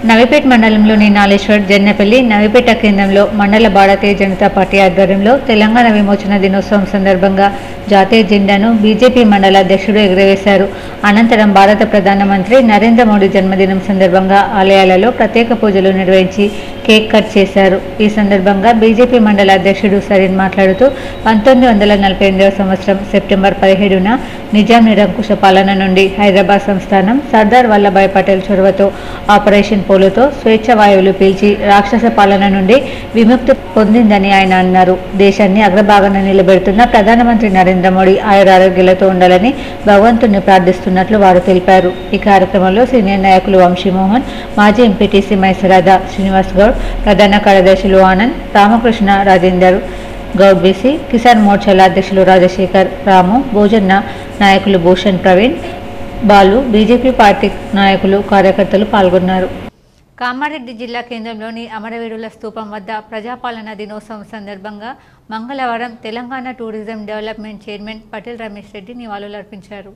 నవిపేట మండలంలోని నాలేశ్వర్ జన్నపల్లి నవిపేట కేంద్రంలో మండల భారతీయ జనతా పార్టీ ఆధ్వర్యంలో తెలంగాణ విమోచన దినోత్సవం సందర్భంగా జాతీయ జెండాను బీజేపీ మండల అధ్యక్షుడు ఎగురవేశారు. అనంతరం భారత ప్రధానమంత్రి నరేంద్ర మోడీ జన్మదినం సందర్భంగా ఆలయాలలో ప్రత్యేక పూజలు నిర్వహించి కేక్ కట్ చేశారు. ఈ సందర్భంగా బీజేపీ మండల అధ్యక్షుడు సరీన్ మాట్లాడుతూ 1948వ సంవత్సరం సెప్టెంబర్ 17న నిజాం నిరంకుశ పాలన నుండి హైదరాబాద్ సంస్థానం సర్దార్ వల్లభాయ్ పటేల్ చొరవతో ఆపరేషన్ పోలోతో స్వేచ్ఛ వాయువులు పీల్చి రాక్షస పాలన నుండి విముక్తి పొందిందని ఆయన అన్నారు. దేశాన్ని అగ్రభాగాన నిలబెడుతున్న ప్రధానమంత్రి నరేంద్ర మోడీ ఆయురారోగ్యాలతో ఉండాలని భగవంతుని ప్రార్థిస్తున్నట్లు వారు తెలిపారు. ఈ కార్యక్రమంలో సీనియర్ నాయకులు వంశీమోహన్, మాజీ ఎంపీటీసీ మైసరాద శ్రీనివాస్ గౌడ్, ప్రధాన కార్యదర్శులు ఆనంద్, రామకృష్ణ, రాజేందర్ గౌడ్, బీసీ కిసాన్ మోర్చాల అధ్యక్షులు రాజశేఖర్, రాము, భోజన్న నాయకులు భూషణ్, ప్రవీణ్, బాలు, బీజేపీ పార్టీ నాయకులు, కార్యకర్తలు పాల్గొన్నారు. కామారెడ్డి జిల్లా కేంద్రంలోని అమరవీరుల స్తూపం వద్ద ప్రజాపాలన దినోత్సవం సందర్భంగా మంగళవారం Telangana tourism development chairman Patel Ramesh Reddy నివాళులర్పించారు.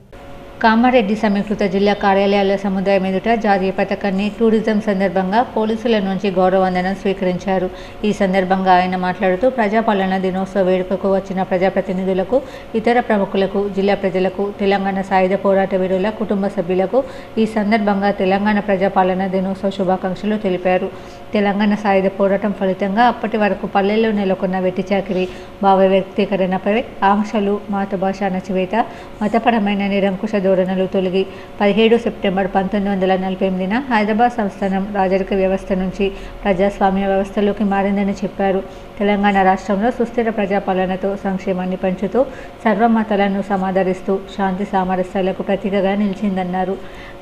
కామారెడ్డి సమీకృత జిల్లా కార్యాలయాల సముదాయం ఎదుట జాతీయ పతాకాన్ని టూరిజం సందర్భంగా పోలీసుల నుంచి గౌరవవందనం స్వీకరించారు. ఈ సందర్భంగా ఆయన మాట్లాడుతూ ప్రజాపాలన దినోత్సవ వేడుకకు వచ్చిన ప్రజాప్రతినిధులకు, ఇతర ప్రముఖులకు, జిల్లా ప్రజలకు, తెలంగాణ సాయుధ పోరాట వీరుల కుటుంబ సభ్యులకు ఈ సందర్భంగా తెలంగాణ ప్రజాపాలన దినోత్సవ శుభాకాంక్షలు తెలిపారు. తెలంగాణ సాయుధ పోరాటం ఫలితంగా అప్పటి వరకు పల్లెల్లో నెలకొన్న వెట్టి చాకిరి, భావ వ్యక్తీకరణపై ఆంక్షలు, మాతృభాష అణచివేత, మతపరమైన నిరంకుశ ధోరణులు తొలగి 17 సెప్టెంబర్ 1948న హైదరాబాద్ సంస్థానం రాజరిక వ్యవస్థ నుంచి ప్రజాస్వామ్య వ్యవస్థలోకి మారిందని చెప్పారు. తెలంగాణ రాష్ట్రంలో సుస్థిర ప్రజాపాలనతో సంక్షేమాన్ని పంచుతూ సర్వమతాలను సమాదరిస్తూ శాంతి సామరస్యాలకు ప్రతీకగా నిలిచిందన్నారు.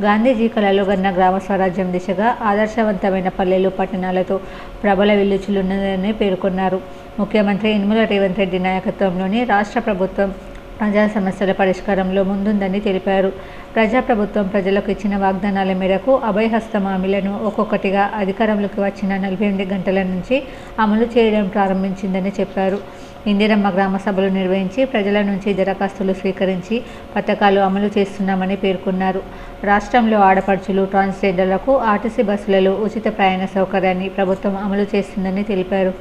గాంధీజీ కలలో గన్న గ్రామ స్వరాజ్యం దిశగా ఆదర్శవంతమైన పల్లెలు, పట్టణాలతో ప్రబల విల్లుచులున్నదని పేర్కొన్నారు. ముఖ్యమంత్రి యనమల రేవంత్ రెడ్డి నాయకత్వంలోని రాష్ట్ర ప్రభుత్వం ప్రజా సమస్యల పరిష్కారంలో ముందుందని తెలిపారు. ప్రజాప్రభుత్వం ప్రజలకు ఇచ్చిన వాగ్దానాల మేరకు అభయహస్తం హామీలను ఒక్కొక్కటిగా అధికారంలోకి వచ్చిన 48 గంటల నుంచి అమలు చేయడం ప్రారంభించిందని చెప్పారు. ఇందిరమ్మ గ్రామ సభలు నిర్వహించి ప్రజల నుంచి దరఖాస్తులు స్వీకరించి పథకాలు అమలు చేస్తున్నామని పేర్కొన్నారు. రాష్ట్రంలో ఆడపడుచులు, ట్రాన్స్జెండర్లకు ఆర్టీసీ బస్సులలో ఉచిత ప్రయాణ సౌకర్యాన్ని ప్రభుత్వం అమలు చేస్తుందని తెలిపారు.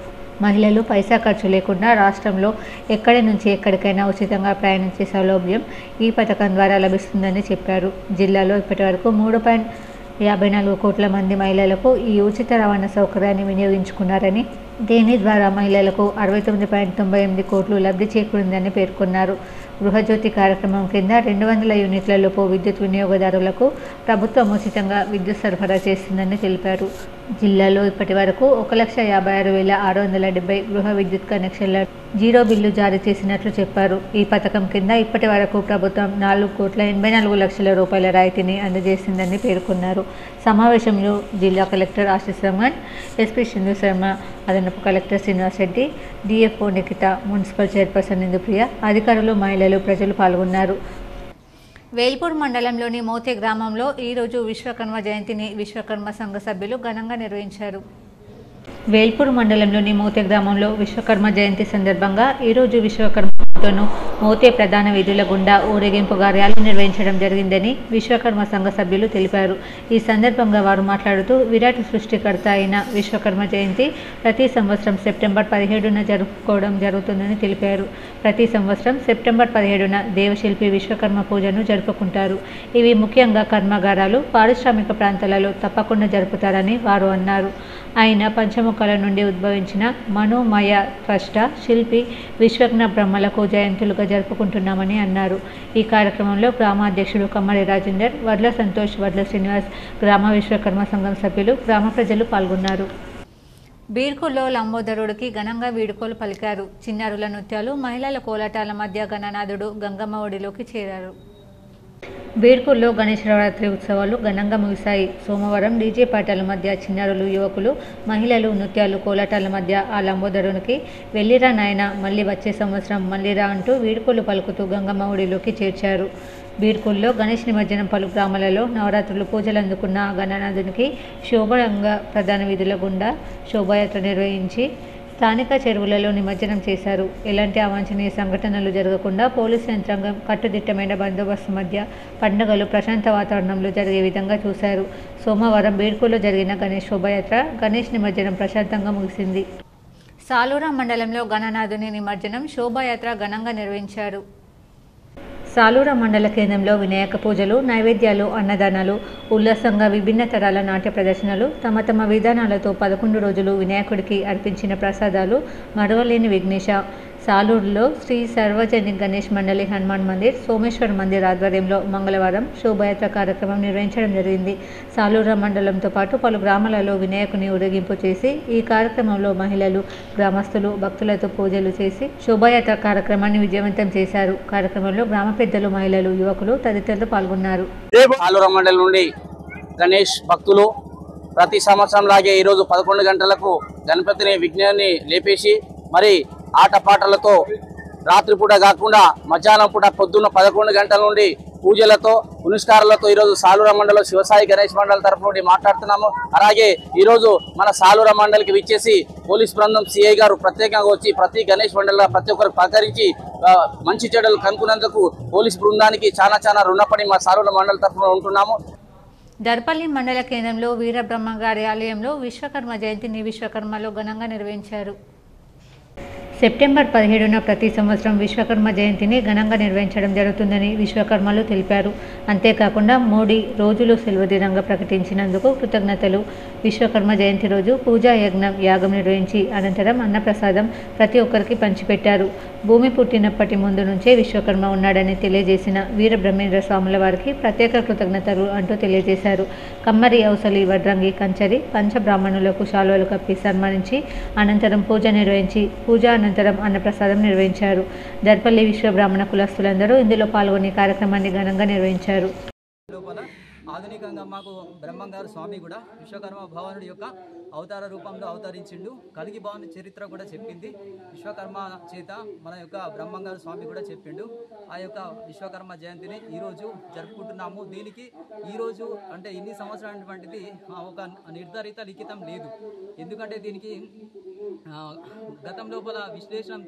మహిళలు పైసా ఖర్చు లేకుండా రాష్ట్రంలో ఎక్కడి నుంచి ఎక్కడికైనా ఉచితంగా ప్రయాణించే సౌలభ్యం ఈ పథకం ద్వారా లభిస్తుందని చెప్పారు. జిల్లాలో ఇప్పటివరకు 3.54 కోట్ల మంది మహిళలకు ఈ ఉచిత రవాణా సౌకర్యాన్ని వినియోగించుకున్నారని, దీని ద్వారా మహిళలకు 69.98 కోట్లు లబ్ధి చేకూరిందని పేర్కొన్నారు. గృహజ్యోతి కార్యక్రమం కింద 200 యూనిట్ల లోపు విద్యుత్ వినియోగదారులకు ప్రభుత్వం ఉచితంగా విద్యుత్ సరఫరా చేస్తుందని తెలిపారు. జిల్లాలో ఇప్పటి వరకు 1,56,670 గృహ విద్యుత్ కనెక్షన్ల జీరో బిల్లు జారీ చేసినట్లు చెప్పారు. ఈ పథకం కింద ఇప్పటి వరకు ప్రభుత్వం 4,84,00,000 రూపాయల రాయితీని అందజేసిందని పేర్కొన్నారు. సమావేశంలో జిల్లా కలెక్టర్ ఆశీస్ రమణ్, ఎస్పీ సింధు శర్మ, అదనపు collector Srinivas Reddy, DFO Nikhita, municipal chairperson Indupriya, అధికారులు, మహిళలు, ప్రజలు పాల్గొన్నారు. వేల్పూర్ మండలంలోని మోతే గ్రామంలో ఈరోజు విశ్వకర్మ జయంతిని విశ్వకర్మ సంఘ సభ్యులు ఘనంగా నిర్వహించారు. వేల్పూర్ మండలంలోని మోతే గ్రామంలో విశ్వకర్మ జయంతి సందర్భంగా ఈరోజు విశ్వకర్మతోనూ మోతే ప్రధాన వీధుల గుండా ఊరేగింపుగా ర్యాలీ నిర్వహించడం జరిగిందని విశ్వకర్మ సంఘ సభ్యులు తెలిపారు. ఈ సందర్భంగా వారు మాట్లాడుతూ విరాట్ సృష్టికర్త అయిన విశ్వకర్మ జయంతి ప్రతి సంవత్సరం సెప్టెంబర్ 17న జరుపుకోవడం జరుగుతుందని తెలిపారు. ప్రతి సంవత్సరం సెప్టెంబర్ 17న దేవశిల్పి విశ్వకర్మ పూజను జరుపుకుంటారు. ఇవి ముఖ్యంగా కర్మాగారాలు, పారిశ్రామిక ప్రాంతాలలో తప్పకుండా జరుపుతారని వారు అన్నారు. ఆయన పంచముఖాల నుండి ఉద్భవించిన మనోమయ త్వష్ట, శిల్పి, విశ్వజ్ఞ బ్రహ్మలకు జయంతులుగా జరుపుకుంటున్నామని అన్నారు. ఈ కార్యక్రమంలో గ్రామ అధ్యక్షుడు కమ్మడి రాజేందర్, వడ్ల సంతోష్, వడ్ల శ్రీనివాస్, గ్రామ విశ్వకర్మ సంఘం సభ్యులు, గ్రామ ప్రజలు పాల్గొన్నారు. బీర్కూర్లో లంబోదరుడికి ఘనంగా వీడుకోలు పలికారు. చిన్నారుల నృత్యాలు, మహిళల కోలాటాల మధ్య గణనాథుడు గంగమ్మ ఒడిలోకి చేరారు. బీర్కూర్లో గణేష్ నవరాత్రి ఉత్సవాలు ఘనంగా ముగిశాయి. సోమవారం డీజే పాటల మధ్య చిన్నారులు, యువకులు, మహిళలు నృత్యాలు, కోలాటాల మధ్య ఆ లంబోదరునికి వెళ్ళిరా నాయన, మళ్ళీ వచ్చే సంవత్సరం మళ్ళీరా అంటూ వీడుకోలు పలుకుతూ గంగమ్మ ఒడిలోకి చేర్చారు. బీర్కూర్లో గణేష్ నిమజ్జనం పలు గ్రామాలలో నవరాత్రులు పూజలు అందుకున్న గణనాథునికి శోభనంగా ప్రధాన వీధుల గుండా శోభాయాత్ర నిర్వహించి స్థానిక చెరువులలో నిమజ్జనం చేశారు. ఎలాంటి అవాంఛనీయ సంఘటనలు జరగకుండా పోలీసు యంత్రాంగం కట్టుదిట్టమైన బందోబస్తు మధ్య పండుగలు ప్రశాంత వాతావరణంలో జరిగే విధంగా చూశారు. సోమవారం బీడ్కోలో జరిగిన గణేష్ శోభాయాత్ర, గణేష్ నిమజ్జనం ప్రశాంతంగా ముగిసింది. సాలూరా మండలంలో గణనాథుని నిమజ్జనం శోభాయాత్ర ఘనంగా నిర్వహించారు. సాలూరా మండల కేంద్రంలో వినాయక పూజలు, నైవేద్యాలు, అన్నదానాలు, ఉల్లాసంగా విభిన్న తరాల నాట్య ప్రదర్శనలు, తమ తమ విధానాలతో 11 రోజులు వినాయకుడికి అర్పించిన ప్రసాదాలు మరవలేని విఘ్నేశ. సాలూరులో శ్రీ సార్వజనిక్ గణేష్ మండలి హనుమాన్ మందిర్, సోమేశ్వర్ మందిర్ ఆధ్వర్యంలో మంగళవారం శోభాయాత్ర కార్యక్రమం నిర్వహించడం జరిగింది. సాలూరా మండలంతో పాటు పలు గ్రామాలలో వినాయకుని ఊరేగింపు చేసి ఈ కార్యక్రమంలో మహిళలు, గ్రామస్తులు భక్తులతో పూజలు చేసి శోభాయాత్ర కార్యక్రమాన్ని విజయవంతం చేశారు. కార్యక్రమంలో గ్రామ పెద్దలు, మహిళలు, యువకులు తదితరులు పాల్గొన్నారు. సాలూరా మండలం నుండి గణేష్ భక్తులు ప్రతి సంవత్సరం లాగే ఈరోజు 11 గంటలకు గణపతిని విఘ్నాన్ని లేపేసి మరి ఆటపాటలతో రాత్రిపూట కాకుండా మధ్యాహ్నం పూట పొద్దున్న 11 గంటల నుండి పూజలతో పునస్కారాలతో ఈరోజు సాలూరా మండలం శివసాయి గణేష్ మండలి తరఫు నుండి మాట్లాడుతున్నాము. అలాగే ఈరోజు మన సాలూరా మండలికి విచ్చేసి పోలీస్ బృందం సిఐ గారు ప్రత్యేకంగా వచ్చి ప్రతి గణేష్ మండలిలో ప్రతి ఒక్కరు సహకరించి మంచి చెడులు కనుక్కున్నందుకు పోలీస్ బృందానికి చాలా రుణపడి మా సాలూరా మండలి తరఫున ఉంటున్నాము. దర్పల్లి మండల కేంద్రంలో వీరబ్రహ్మ గారి ఆలయంలో విశ్వకర్మ జయంతిని విశ్వకర్మలో ఘనంగా నిర్వహించారు. సెప్టెంబర్ 17న ప్రతి సంవత్సరం విశ్వకర్మ జయంతిని ఘనంగా నిర్వహించడం జరుగుతుందని విశ్వకర్మలు తెలిపారు. అంతేకాకుండా 3 రోజులు సెలవు దినంగా ప్రకటించినందుకు కృతజ్ఞతలు. విశ్వకర్మ జయంతి రోజు పూజా యాగం నిర్వహించి అనంతరం అన్నప్రసాదం ప్రతి ఒక్కరికి పంచిపెట్టారు. భూమి పుట్టినప్పటి ముందు నుంచే విశ్వకర్మ ఉన్నాడని తెలియజేసిన వీరబ్రహ్మేంద్ర స్వాముల వారికి ప్రత్యేక కృతజ్ఞతలు అంటూ తెలియజేశారు. కమ్మరి ఔసలి వడ్రంగి కంచరి పంచబ్రాహ్మణులకు శాలువలు కప్పి సన్మానించి అనంతరం పూజ నిర్వహించి పూజా అనంతరం అన్నప్రసాదం నిర్వహించారు. దర్పల్లి విశ్వబ్రాహ్మణ కులస్తులందరూ ఇందులో పాల్గొని కార్యక్రమాన్ని ఘనంగా నిర్వహించారు. ఆధునికంగా మాకు బ్రహ్మంగారు స్వామి కూడా విశ్వకర్మ భగవానుడి యొక్క అవతార రూపంలో అవతరించిండు. కలిగి భవన్ చరిత్ర కూడా చెప్పింది. విశ్వకర్మ చేత మన యొక్క బ్రహ్మంగారు స్వామి కూడా చెప్పిండు. ఆ యొక్క విశ్వకర్మ జయంతిని ఈరోజు జరుపుకుంటున్నాము. దీనికి ఈరోజు అంటే ఇన్ని సంవత్సరాలటువంటిది ఒక నిర్ధారిత లిఖితం లేదు. ఎందుకంటే దీనికి గతం లోపల విశ్లేషణ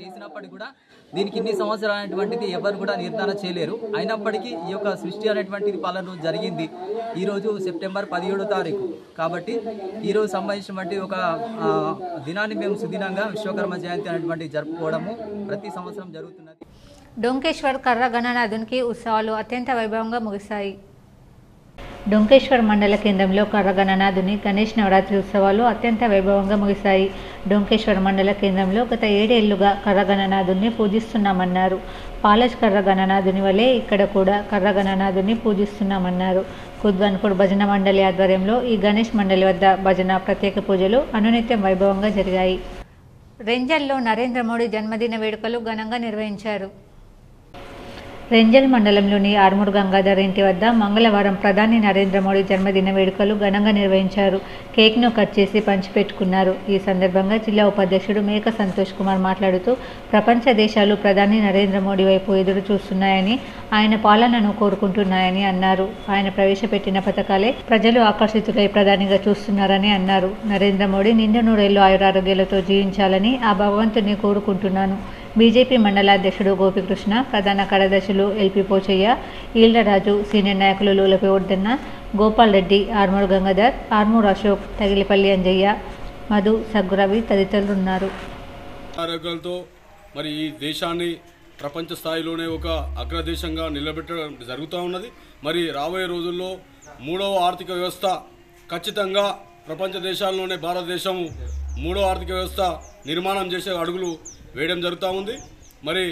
చేసినప్పటికీ కూడా దీనికి ఇన్ని సంవత్సరాలు అనేటువంటిది ఎవరు కూడా నిర్ధారణ చేయలేరు. అయినప్పటికీ ఈ యొక్క సృష్టి అనేటువంటిది పాలన జరిగింది ఈరోజు సెప్టెంబర్ 17వ తారీఖు. కాబట్టి ఈరోజు సంబంధించినటువంటి ఒక దినాన్ని మేము సుదినంగా విశ్వకర్మ జయంతి అనేటువంటి జరుపుకోవడము ప్రతి సంవత్సరం జరుగుతున్నది. డొంకేశ్వర్ కర్ర గణనాథునికి ఉత్సవాలు అత్యంత వైభవంగా ముగిశాయి. డొంకేశ్వర్ మండల కేంద్రంలో కర్ర గణనాథుని గణేష్ నవరాత్రి ఉత్సవాలు అత్యంత వైభవంగా ముగిశాయి. డొంకేశ్వర్ మండల కేంద్రంలో గత 7 ఏళ్లుగా కర్ర గణనాథుని పూజిస్తున్నామన్నారు. పాలజ్ కర్ర గణనాథుని వలె ఇక్కడ కూడా కర్ర గణనాథుని పూజిస్తున్నామన్నారు. కుద్వన్పూర్ భజన మండలి ఆధ్వర్యంలో ఈ గణేష్ మండలి వద్ద భజన, ప్రత్యేక పూజలు అనునిత్యం వైభవంగా జరిగాయి. రెంజల్లో నరేంద్ర మోడీ జన్మదిన వేడుకలు ఘనంగా నిర్వహించారు. రెంజల్ మండలంలోని ఆర్మూర్ గంగాధర్ ఇంటి వద్ద మంగళవారం ప్రధాని నరేంద్ర మోడీ జన్మదిన వేడుకలు ఘనంగా నిర్వహించారు. కేక్ను కట్ చేసి పంచిపెట్టుకున్నారు. ఈ సందర్భంగా జిల్లా ఉపాధ్యక్షుడు మేక సంతోష్ కుమార్ మాట్లాడుతూ ప్రపంచ దేశాలు ప్రధాని నరేంద్ర మోడీ వైపు ఎదురు చూస్తున్నాయని, ఆయన పాలనను కోరుకుంటున్నాయని అన్నారు. ఆయన ప్రవేశపెట్టిన పథకాలే ప్రజలు ఆకర్షితులై ప్రధానిగా చూస్తున్నారని అన్నారు. నరేంద్ర మోడీ నిండు 100 ఏళ్లు ఆయురారోగ్యాలతో జీవించాలని ఆ భగవంతుని కోరుకుంటున్నాను. బీజేపీ మండలాధ్యక్షుడు గోపికృష్ణ, ప్రధాన కార్యదర్శులు ఎల్పి పోచయ్య, ఈళ్లరాజు, సీనియర్ నాయకులు లూలపి ఒడ్డన్న, గోపాల్ రెడ్డి, ఆర్మూర్ గంగాధర్, ఆర్మూర్ అశోక్, తగిలిపల్లి అంజయ్య, మధు, సగ్గురవి తదితరులు ఉన్నారు. ఆరోగ్యాలతో మరి ఈ దేశాన్ని ప్రపంచ స్థాయిలోనే ఒక అగ్రదేశంగా నిలబెట్టడం జరుగుతూ ఉన్నది. మరి రాబోయే రోజుల్లో 3వ ఆర్థిక వ్యవస్థ ఖచ్చితంగా ప్రపంచ దేశాల్లోనే భారతదేశం 3వ ఆర్థిక వ్యవస్థ నిర్మాణం చేసే అడుగులు వేయడం జరుగుతూ ఉంది. మరి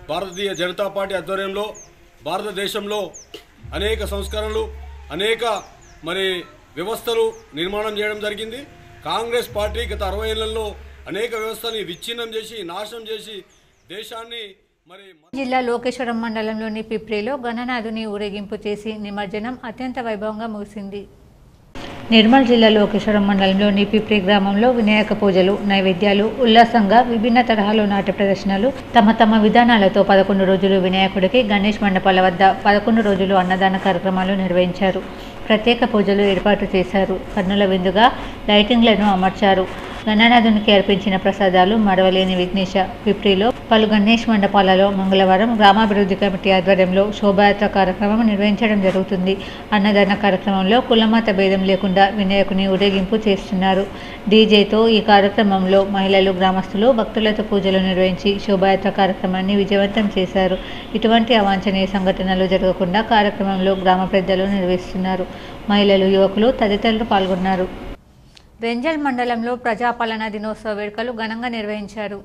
భారతీయ జనతా పార్టీ ఆధ్వర్యంలో భారతదేశంలో అనేక సంస్కరణలు, అనేక మరి వ్యవస్థలు నిర్మాణం చేయడం జరిగింది. కాంగ్రెస్ పార్టీ గత 60 ఏళ్లలో అనేక వ్యవస్థని విచ్ఛిన్నం చేసి, నాశనం చేసి దేశాన్ని జిల్లా లోకేశ్వరం మండలంలోని పిప్రిలో గణనాథుని ఊరేగింపు చేసి నిమజ్జనం అత్యంత వైభవంగా ముగిసింది. నిర్మల్ జిల్లా లోకేశ్వరం మండలంలోని పిప్రి గ్రామంలో వినాయక పూజలు, నైవేద్యాలు, ఉల్లాసంగా విభిన్న తరహాలో నాట్య ప్రదర్శనలు, తమ తమ విధానాలతో 11 రోజులు వినాయకుడికి గణేష్ మండపాల వద్ద 11 రోజులు అన్నదాన కార్యక్రమాలు నిర్వహించారు. ప్రత్యేక పూజలు ఏర్పాటు చేశారు. కన్నుల విందుగా లైటింగ్లను అమర్చారు. గణనాథునికి అర్పించిన ప్రసాదాలు మడవలేని విఘ్నేశ పిప్రిలో పలు గణేష్ మండపాలలో మంగళవారం గ్రామాభివృద్ధి కమిటీ ఆధ్వర్యంలో శోభాయాత్ర కార్యక్రమం నిర్వహించడం జరుగుతుంది. అన్నదాన కార్యక్రమంలో కులమత భేదం లేకుండా వినాయకుని ఊరేగింపు చేస్తున్నారు. డీజేతో ఈ కార్యక్రమంలో మహిళలు, గ్రామస్తులు భక్తులతో పూజలు నిర్వహించి శోభాయాత్ర కార్యక్రమాన్ని విజయవంతం చేశారు. ఇటువంటి అవాంఛనీయ సంఘటనలు జరగకుండా కార్యక్రమంలో గ్రామ పెద్దలు నిర్వహిస్తున్నారు. మహిళలు, యువకులు తదితరులు పాల్గొన్నారు. రెంజల్ మండలంలో ప్రజాపాలనా దినోత్సవ వేడుకలు ఘనంగా నిర్వహించారు.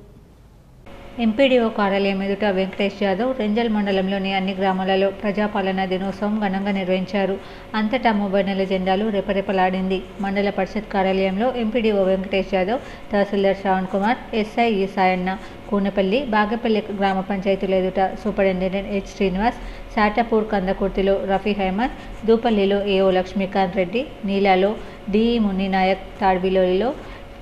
ఎంపీడీఓ కార్యాలయం ఎదుట వెంకటేష్ యాదవ్ రెంజల్ మండలంలోని అన్ని గ్రామాలలో ప్రజాపాలనా దినోత్సవం ఘనంగా నిర్వహించారు. అంతటా మొబైల్ జెండాలు రెపరెపలాడింది. మండల పరిషత్ కార్యాలయంలో ఎంపీడీఓ వెంకటేష్ యాదవ్, తహసీల్దార్ శ్రావణ్ కుమార్, ఎస్ఐ ఈసాయన్న, కూనపల్లి, బాగపల్లి గ్రామ పంచాయతీల ఎదుట సూపరింటెండెంట్ హెచ్ శ్రీనివాస్, సాటాపూర్ కందకుర్తిలో రఫీ అహ్మద్, దూపల్లిలో ఏఓ లక్ష్మీకాంత్ రెడ్డి, నీలాలో డిఈ మున్నినాయక్, తాడ్బిలోలిలో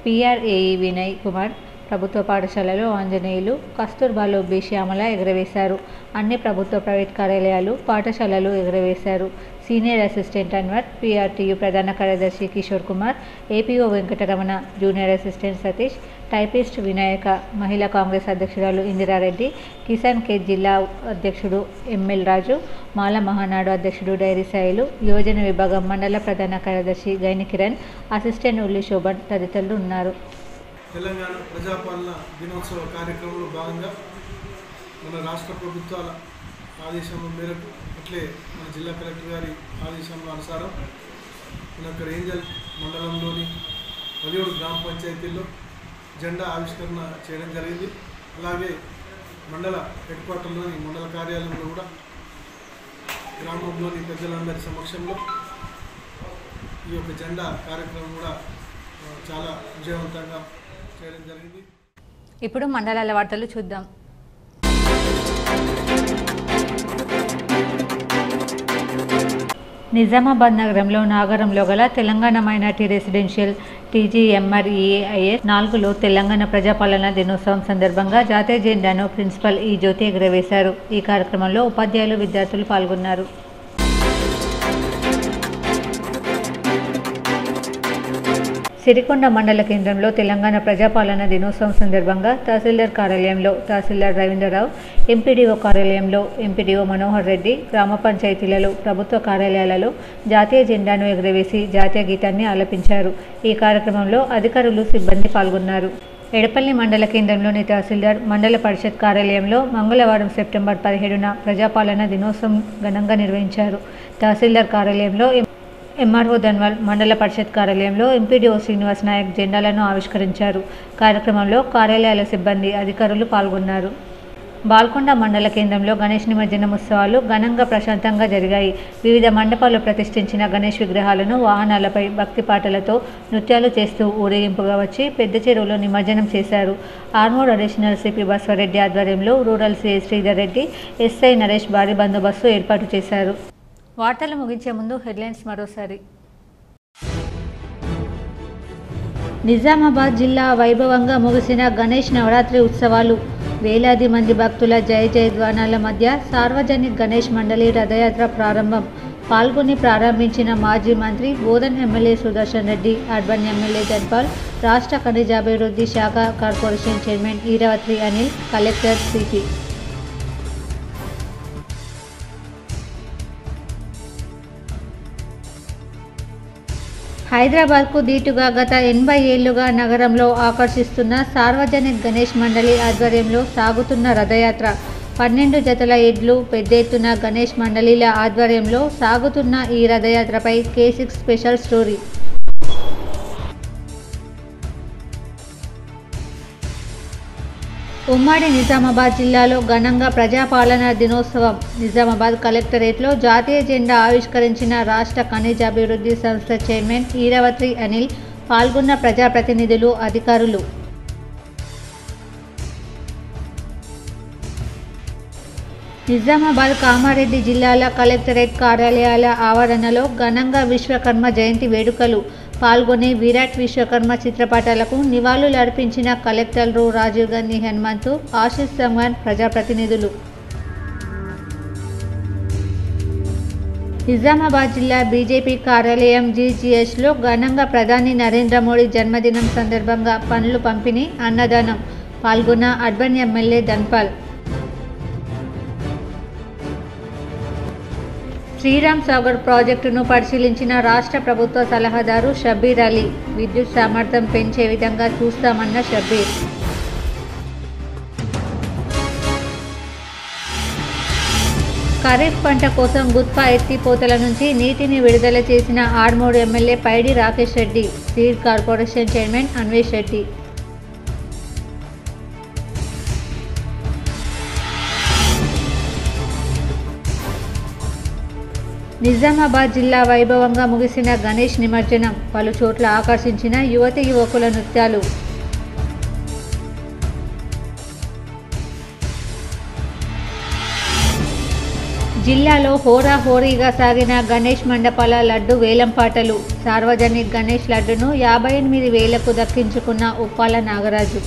పిఆర్ఏఈ వినయ్ కుమార్, ప్రభుత్వ పాఠశాలలో ఆంజనేయులు, కస్తూర్బాలో బి శ్యామల ఎగరవేశారు. అన్ని ప్రభుత్వ, ప్రైవేట్ కార్యాలయాలు, పాఠశాలలు ఎగరవేశారు. సీనియర్ అసిస్టెంట్ అన్వర్, పీఆర్టీయూ ప్రధాన కార్యదర్శి Kishore Kumar, APO Venkataramana, junior assistant Satish, typist Vinayaka, మహిళా కాంగ్రెస్ అధ్యక్షురాలు ఇందిరారెడ్డి, కిసాన్ కే జిల్లా అధ్యక్షుడు ఎంఎల్ రాజు, మాల మహానాడు అధ్యక్షుడు డైరీ సాయిలు, యువజన విభాగం మండల ప్రధాన కార్యదర్శి గైని కిరణ్, అసిస్టెంట్ ఉల్లి శోభన్ తదితరులు ఉన్నారు. తెలంగాణ ప్రజాపాలన దినోత్సవ కార్యక్రమంలో భాగంగా మన రాష్ట్ర ప్రభుత్వాల ఆదేశం మేరకు అట్లే మన జిల్లా కలెక్టర్ గారి ఆదేశంలో అనుసారం మన యొక్క రేంజల్ మండలంలోని 17 గ్రామ పంచాయతీల్లో జెండా ఆవిష్కరణ చేయడం జరిగింది. అలాగే మండల హెడ్ క్వార్టర్లోని మండల కార్యాలయంలో కూడా గ్రామంలోని పెద్దలందరి సమక్షంలో ఈ యొక్క జెండా కార్యక్రమం కూడా చాలా విజయవంతంగా చేయడం జరిగింది. ఇప్పుడు మండలాల వార్తలు చూద్దాం. నిజామాబాద్ నగరంలో నాగరంలో గల తెలంగాణ మైనార్టీ రెసిడెన్షియల్ TGMREIS 4లో తెలంగాణ ప్రజాపాలన దినోత్సవం సందర్భంగా జాతీయ జెండాను ప్రిన్సిపల్ ఈ జ్యోతి ఎగురవేశారు. ఈ కార్యక్రమంలో ఉపాధ్యాయులు, విద్యార్థులు పాల్గొన్నారు. సిరికొండ మండల కేంద్రంలో తెలంగాణ ప్రజాపాలన దినోత్సవం సందర్భంగా తహసీల్దార్ కార్యాలయంలో తహసీల్దార్ రవీంద్రరావు, ఎంపీడీఓ కార్యాలయంలో ఎంపీడీఓ మనోహర్ రెడ్డి, గ్రామ పంచాయతీలలో, ప్రభుత్వ కార్యాలయాలలో జాతీయ జెండాను ఎగురవేసి జాతీయ గీతాన్ని ఆలపించారు. ఈ కార్యక్రమంలో అధికారులు, సిబ్బంది పాల్గొన్నారు. ఎడపల్లి మండల కేంద్రంలోని తహసీల్దార్, మండల పరిషత్ కార్యాలయంలో మంగళవారం సెప్టెంబర్ 17న ప్రజాపాలన దినోత్సవం ఘనంగా నిర్వహించారు. తహసీల్దార్ కార్యాలయంలో ఎంఆర్ఓ ధన్వాల్, మండల పరిషత్ కార్యాలయంలో ఎంపీడీఓ శ్రీనివాస్ నాయక్ జెండాలను ఆవిష్కరించారు. కార్యక్రమంలో కార్యాలయాల సిబ్బంది, అధికారులు పాల్గొన్నారు. బాల్కొండ మండల కేంద్రంలో గణేష్ నిమజ్జనం ఉత్సవాలు ఘనంగా, ప్రశాంతంగా జరిగాయి. వివిధ మండపాల్లో ప్రతిష్ఠించిన గణేష్ విగ్రహాలను వాహనాలపై భక్తి పాటలతో, నృత్యాలు చేస్తూ ఊరేగింపుగా వచ్చి పెద్ద చెరువులో నిమజ్జనం చేశారు. ఆర్మూర్ అడిషనల్ సిపి బస్వారెడ్డి ఆధ్వర్యంలో rural CI Sridhar Reddy, SI Naresh భారీ బందోబస్తు ఏర్పాటు చేశారు. వార్తలు ముగించే ముందు హెడ్లైన్స్ మరోసారి. నిజామాబాద్ జిల్లా వైభవంగా ముగిసిన గణేష్ నవరాత్రి ఉత్సవాలు. వేలాది మంది భక్తుల జయ జయధ్వానాల మధ్య సార్వజనిక్ గణేష్ మండలి రథయాత్ర ప్రారంభం. పాల్గొని ప్రారంభించిన మాజీ మంత్రి Bodhan MLA Sudarshan Reddy, urban MLA Dhanpal, రాష్ట్ర ఖనిజాభివృద్ధి శాఖ corporation chairman ఈరావత్రి Anil, collector CP. హైదరాబాద్కు దీటుగా గత 80 ఏళ్లుగా నగరంలో ఆకర్షిస్తున్న సార్వజనిక్ గణేష్ మండలి ఆధ్వర్యంలో సాగుతున్న రథయాత్ర. 12 జతల ఎడ్లు, పెద్ద ఎత్తున గణేష్ మండలిల ఆధ్వర్యంలో సాగుతున్న ఈ రథయాత్రపై K6 స్పెషల్ స్టోరీ. ఉమ్మడి నిజామాబాద్ జిల్లాలో ఘనంగా ప్రజాపాలన దినోత్సవం. నిజామాబాద్ కలెక్టరేట్లో జాతీయ జెండా ఆవిష్కరించిన రాష్ట్ర ఖనిజాభివృద్ధి సంస్థ చైర్మన్ ఈరావత్రి అనిల్, పాల్గొన్న ప్రజాప్రతినిధులు, అధికారులు. నిజామాబాద్, కామారెడ్డి జిల్లాల కలెక్టరేట్ కార్యాలయాల ఆవరణలో ఘనంగా విశ్వకర్మ జయంతి వేడుకలు. పాల్గొని విరాట్ విశ్వకర్మ చిత్రపటాలకు నివాళులు అర్పించిన కలెక్టర్లు రాజీవ్ గాంధీ హనుమంతు, ఆశీష్ సంగ్వాన్, ప్రజాప్రతినిధులు. నిజామాబాద్ జిల్లా బీజేపీ కార్యాలయం జీజీహెచ్లో ఘనంగా ప్రధాని నరేంద్ర మోడీ జన్మదినం సందర్భంగా పండ్లు పంపిణీ, అన్నదానం పాల్గొన్న అర్బన్ ఎమ్మెల్యే ధన్పాల్. శ్రీరామ్ సాగర్ ప్రాజెక్టును పరిశీలించిన రాష్ట్ర ప్రభుత్వ సలహాదారు షబ్బీర్ అలీ. విద్యుత్ సామర్థ్యం పెంచే విధంగా చూస్తామన్న షబ్బీర్. ఖరీఫ్ పంట కోసం గుత్పా ఎత్తిపోతల నుంచి నీటిని విడుదల చేసిన Armoor MLA Paidi Rakesh Reddy, seed corporation chairman Anvesh Reddy. Nizamabad జిల్లా వైభవంగా ముగిసిన గణేష్ నిమజ్జనం. పలు చోట్ల ఆకర్షించిన యువతి యువకుల నృత్యాలు. జిల్లాలో హోరాహోరీగా సాగిన గణేష్ మండపాల లడ్డు వేలంపాటలు. సార్వజనిక్ గణేష్ లడ్డును 58,000కు దక్కించుకున్న ఉప్పాల నాగరాజు.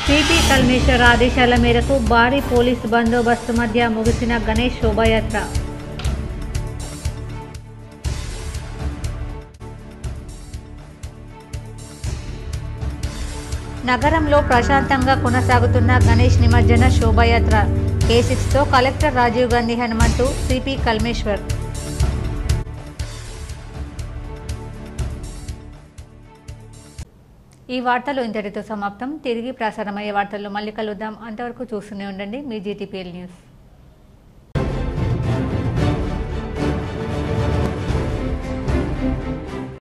సిపి కల్మేశ్వర్ ఆదేశాల మేరకు భారీ పోలీసు బందోబస్తు మధ్య ముగిసిన గణేష్ శోభాయాత్ర. నగరంలో ప్రశాంతంగా కొనసాగుతున్న గణేష్ నిమజ్జన శోభాయాత్ర. A6తో కలెక్టర్ రాజీవ్ గాంధీ హనుమంతు, సిపి కల్మేశ్వర్. ఈ వార్తలు ఇంతటితో సమాప్తం. తిరిగి ప్రసారమయ్యే వార్తల్లో మళ్ళీ కలుద్దాం. అంతవరకు చూస్తూనే ఉండండి మీ GTPL న్యూస్.